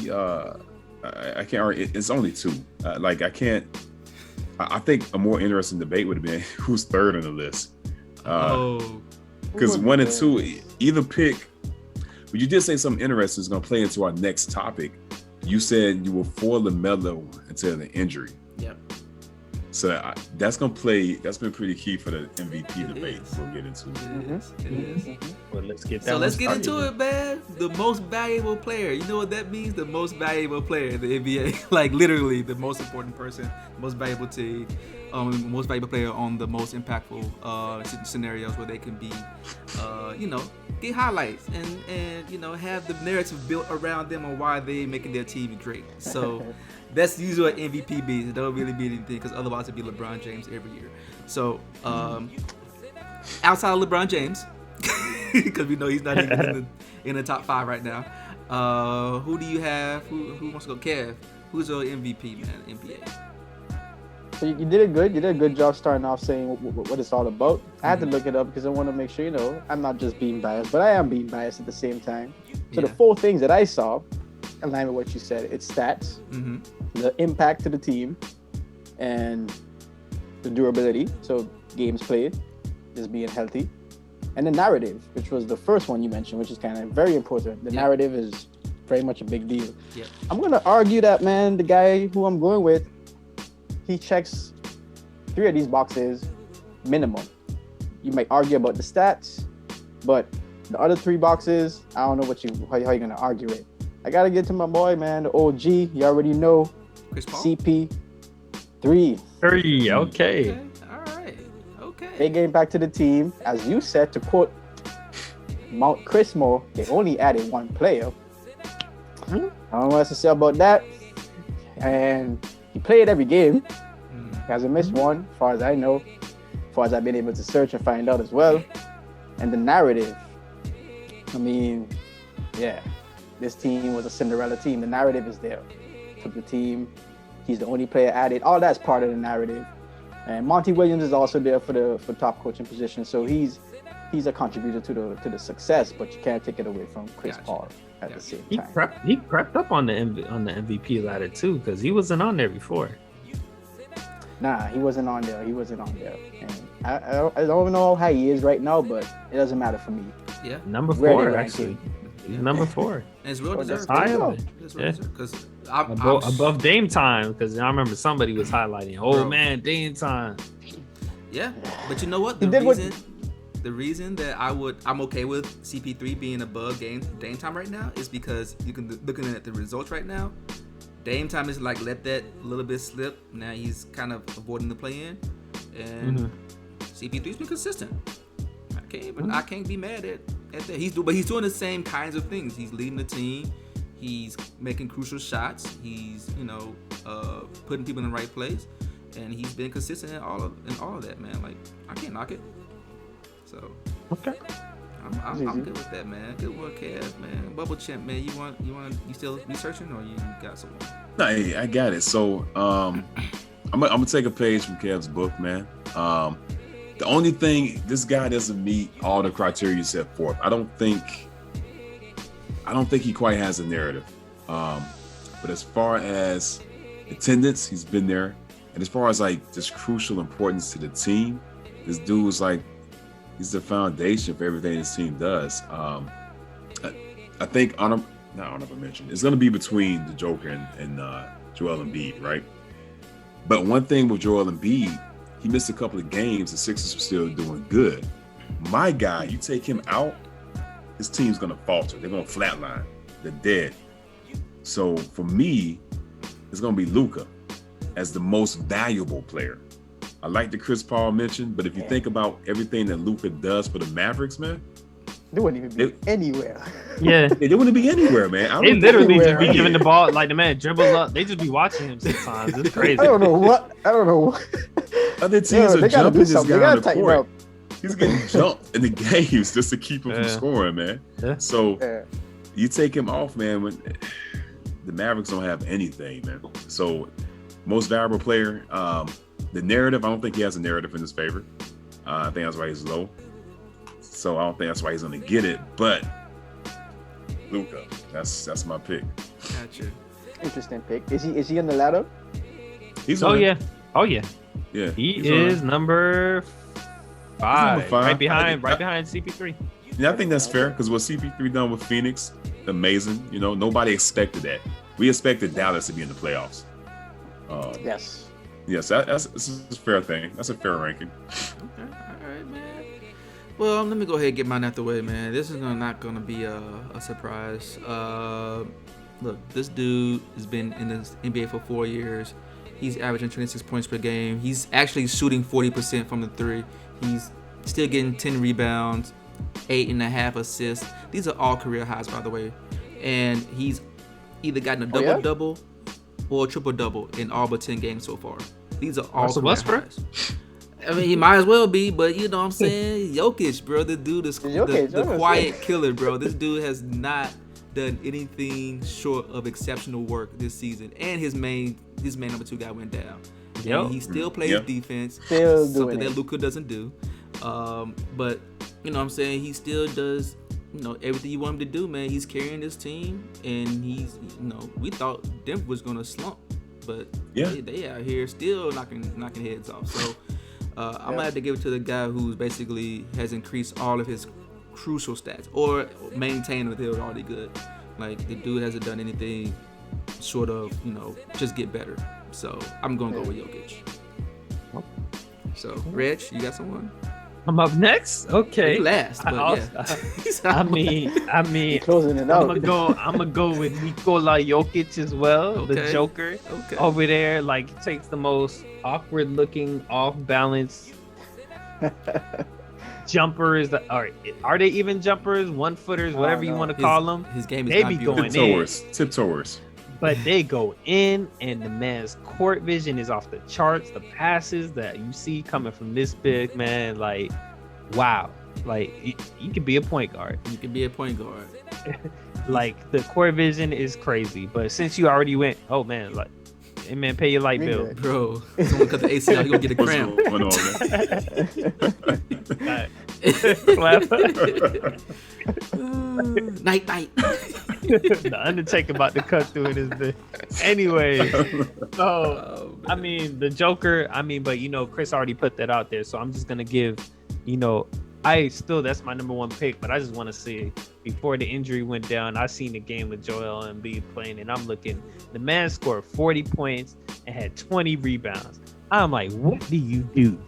I can't argue. It's only two. I think a more interesting debate would have been who's third on the list. Because 1 and 2, either pick. But you did say something interesting is going to play into our next topic. You said you were for LaMelo until the injury. Yep. So that's going to play. That's been pretty key for the MVP debate we'll get into. It is. Well, let's get into it, man. The most valuable player. You know what that means? The most valuable player in the NBA. Literally the most important person, most valuable team, most valuable player on the most impactful scenarios where they can be, get highlights and have the narrative built around them on why they making their team great. So that's usually what MVP means. It don't really mean anything because otherwise it'd be LeBron James every year. So outside of LeBron James, because we know he's not even in the top 5 right now. Who do you have? Who wants to go? Kev, who's your MVP, man? NBA. So you did it good. You did a good job starting off saying what it's all about. I had to look it up because I want to make sure, I'm not just being biased, but I am being biased at the same time. So the 4 things that I saw, in line with what you said, it's stats, the impact to the team, and the durability. So games played, just being healthy, and the narrative, which was the first one you mentioned, which is kind of very important. The narrative is very much a big deal. Yeah. I'm going to argue that, man, the guy who I'm going with, he checks 3 of these boxes minimum. You might argue about the stats, but the other 3 boxes, I don't know how you're going to argue it. I got to get to my boy, man, the OG. You already know. Chris Paul? CP3. 3, okay. All right. Okay. Big impact to the team. As you said, to quote Mount Chrismo, they only added 1 player. I don't know what else to say about that. And he played every game. He hasn't missed one, as far as I know. As far as I've been able to search and find out as well. And the narrative. I mean, this team was a Cinderella team. The narrative is there. Took the team. He's the only player added. All that's part of the narrative. And Monty Williams is also there for top coaching position. So he's a contributor to the success, but you can't take it away from Chris Paul at the same time. He crept up on the MVP ladder too, because he wasn't on there before. Nah, he wasn't on there. And I don't know how he is right now, but it doesn't matter for me. Yeah. Number 4, actually. He's number 4. And it's real deserved. Because above Dame time, because I remember somebody was highlighting, man, Dame time. Yeah, but you know what? The reason that I'm okay with CP3 being above Dame time right now is because you can looking at the results right now. Dame time is let that little bit slip. Now he's kind of avoiding the play-in, and CP3's been consistent. I can't be mad at that. He's doing the same kinds of things. He's leading the team. He's making crucial shots. He's putting people in the right place, and he's been consistent in all of that, man. I can't knock it. So okay, I'm good with that, man. Good work, Kev, man. Bubble champ, man. You still researching, or you got someone? No, hey, I got it. So I'm gonna take a page from Kev's book, man. The only thing, this guy doesn't meet all the criteria you set forth. I don't think he quite has a narrative. But as far as attendance, he's been there. And as far as just crucial importance to the team, this dude is he's the foundation for everything this team does. I think not honorable mention. It's going to be between the Joker and Joel Embiid, right? But one thing with Joel Embiid, he missed a couple of games. The Sixers were still doing good. My guy, you take him out, his team's gonna falter. They're gonna flatline. They're dead. So for me, it's gonna be Luka as the most valuable player. I like the Chris Paul mentioned, but if you think about everything that Luka does for the Mavericks, man, they wouldn't even be anywhere. Yeah, they wouldn't be anywhere, man. They literally just be giving the ball, like the man dribbles up. They just be watching him sometimes. It's crazy. I don't know what. Other teams are jumping this guy on the court. Up. He's getting jumped in the games just to keep him from scoring, man. Yeah. So you take him off, man, when the Mavericks don't have anything, man. So most valuable player, the narrative, I don't think he has a narrative in his favor. I think that's why he's low. So I don't think that's why he's going to get it. But Luka, that's my pick. Gotcha. Interesting pick. Is he on the ladder? He's oh on yeah. Yeah. He is number 5. Right behind CP3. Yeah, I think that's fair because what CP3 done with Phoenix, amazing. You know, nobody expected that. We expected Dallas to be in the playoffs. Yes. Yes, that's a fair thing. That's a fair ranking. Okay, all right, man. Well, let me go ahead and get mine out the way, man. This is not going to be a surprise. Look, this dude has been in the NBA for 4 years. He's averaging 26 points per game. He's actually shooting 40% from the 3. He's still getting 10 rebounds, 8.5 assists. These are all career highs, by the way. And he's either gotten a double-double or a triple-double in all but 10 games so far. These are all career highs. I mean, he might as well be, but you know what I'm saying? Jokic, bro. The dude is the quiet killer, bro. This dude has not done anything short of exceptional work this season. And his main number 2 guy went down. Yep. He still plays defense, something that Luka doesn't do. But you know what I'm saying? He still does, you know, everything you want him to do, man. He's carrying this team, and he's, you know, we thought Denver was gonna slump, but they out here still knocking heads off. So I'm gonna have to give it to the guy who's basically has increased all of his crucial stats or maintained what they were already good. Like, the dude hasn't done anything short of, you know, just get better. So I'm gonna go with Jokic. So Reg, you got someone? I'm up next. Okay. You last, but I mean, closing it out. I'm gonna go with Nikola Jokic as well, the Joker over there. Like, he takes the most awkward looking, off balance jumpers. Are they even jumpers? 1-footers, whatever you want to call them. His game is they be going tiptoers. But they go in, and the man's court vision is off the charts. The passes that you see coming from this big man, like, wow. Like, you could be a point guard. You can be a point guard. Like, the court vision is crazy. But since you already went, oh man, like, hey man, pay your light bill, bro. Someone cut the AC out, you gonna get a cramp. Night. The Undertaker about to cut through it is the anyway. So I mean, the Joker. I mean, but you know, Chris already put that out there, so I'm just gonna give. You know, that's my number 1 pick, but I just want to see, before the injury went down, I seen the game with Joel Embiid playing, and I'm looking. The man scored 40 points and had 20 rebounds. I'm like, what do you do?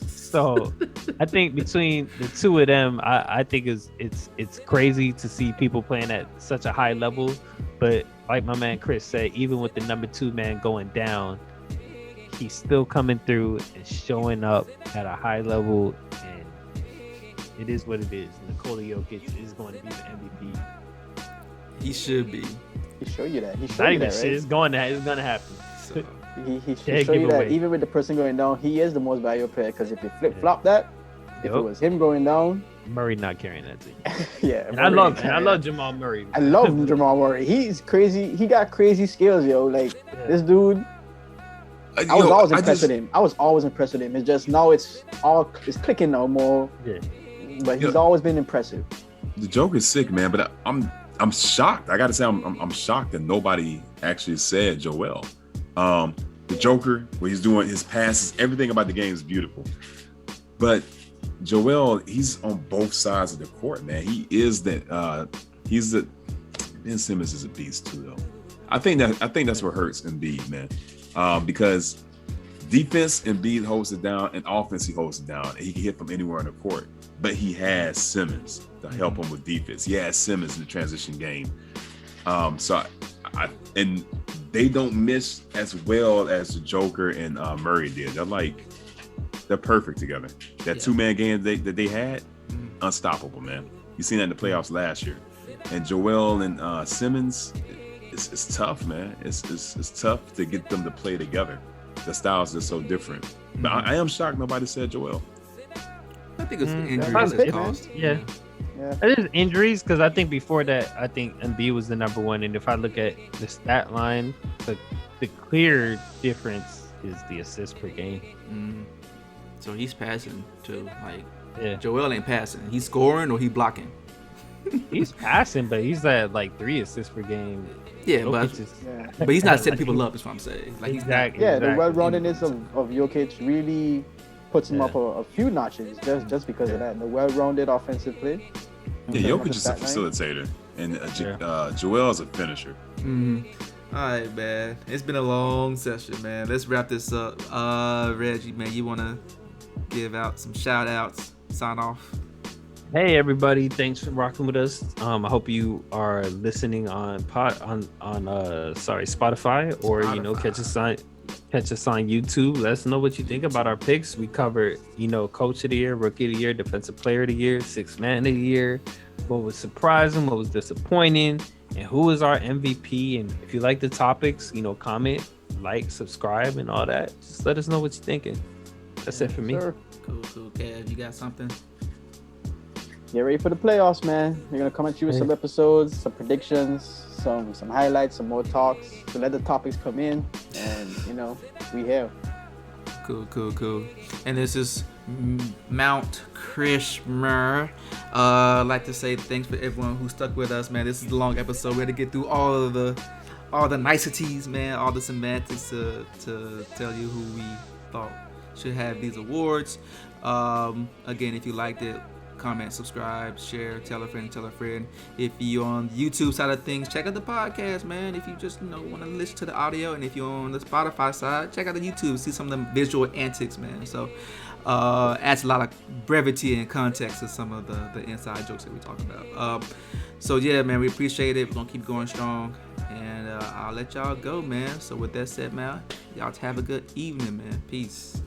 So I think between the two of them, I think it's crazy to see people playing at such a high level. But like my man Chris said, even with the number 2 man going down, he's still coming through and showing up at a high level, and it is what it is. Nikola Jokic is going to be the MVP. He should be. He showed you that. He showed Not you even that, shit. right? It's going to happen. So, he showed you that even with the person going down, he is the most valuable player. Because if you flip-flop that, if it was him going down, Murray not carrying that team. Yeah. And I love Jamal Murray. I love Jamal Murray. He's crazy. He got crazy skills, yo. Like, this dude. I was always impressed with him. I was always impressed with him. It's just now it's clicking now more. Yeah. But he's always been impressive. The joke is sick, man. But I'm shocked. I gotta say, I'm shocked that nobody actually said Joel. The Joker, where he's doing his passes, everything about the game is beautiful. But Joel, he's on both sides of the court, man. He is that. He's the. Ben Simmons is a beast too, though. I think that's what hurts Embiid, man. Because Defense, Embiid holds it down, and offense, he holds it down, and he can hit from anywhere on the court. But he has Simmons to help him with defense. He has Simmons in the transition game. So and they don't miss as well as the Joker and Murray did. They're perfect together. That two-man game that they had, unstoppable, man. You seen that in the playoffs last year. And Joel and Simmons, it's tough, man. It's tough to get them to play together. The styles are so different. But I am shocked nobody said Joel. I think it's the injuries that caused. Yeah. It is injuries, because I think before that, I think Embiid was the number one. And if I look at the stat line, the clear difference is the assists per game. So he's passing too. Joel ain't passing. He's scoring or he blocking. He's passing, but he's at 3 assists per game. Yeah, but he's not setting people up, is what I'm saying. Exactly. The well-roundedness of Jokic really puts him up a few notches just because of that. The well-rounded offensive play. Yeah, Jokic is a facilitator, and Joel's a finisher. All right, man. It's been a long session, man. Let's wrap this up. Reggie, man, you want to give out some shout-outs, sign off? Hey everybody, thanks for rocking with us. I hope you are listening on Spotify, or catch us on YouTube. Let us know what you think about our picks. We covered, coach of the year, rookie of the year, defensive player of the year, sixth man of the year, what was surprising, what was disappointing, and who is our MVP. And if you like the topics, comment, subscribe, and all that. Just let us know what you're thinking. That's it for me. Sure. Cool. Kev, you got something? Get ready for the playoffs, man. We're gonna come at you with some episodes, some predictions, some highlights, some more talks. So let the topics come in, and we here. Cool. And this is Mount Krishmer. I'd like to say thanks for everyone who stuck with us, man. This is a long episode. We had to get through all the niceties, man, all the semantics to tell you who we thought should have these awards. Again, if you liked it, comment, subscribe, share, tell a friend. If you're on the YouTube side of things, check out the podcast, man. If you just want to listen to the audio, and if you're on the Spotify side, check out the YouTube, see some of them visual antics, man. So adds a lot of brevity and context to some of the inside jokes that we're talking about. So yeah, man, we appreciate it. We're gonna keep going strong, and I'll let y'all go, man. So with that said, man, y'all have a good evening, man. Peace.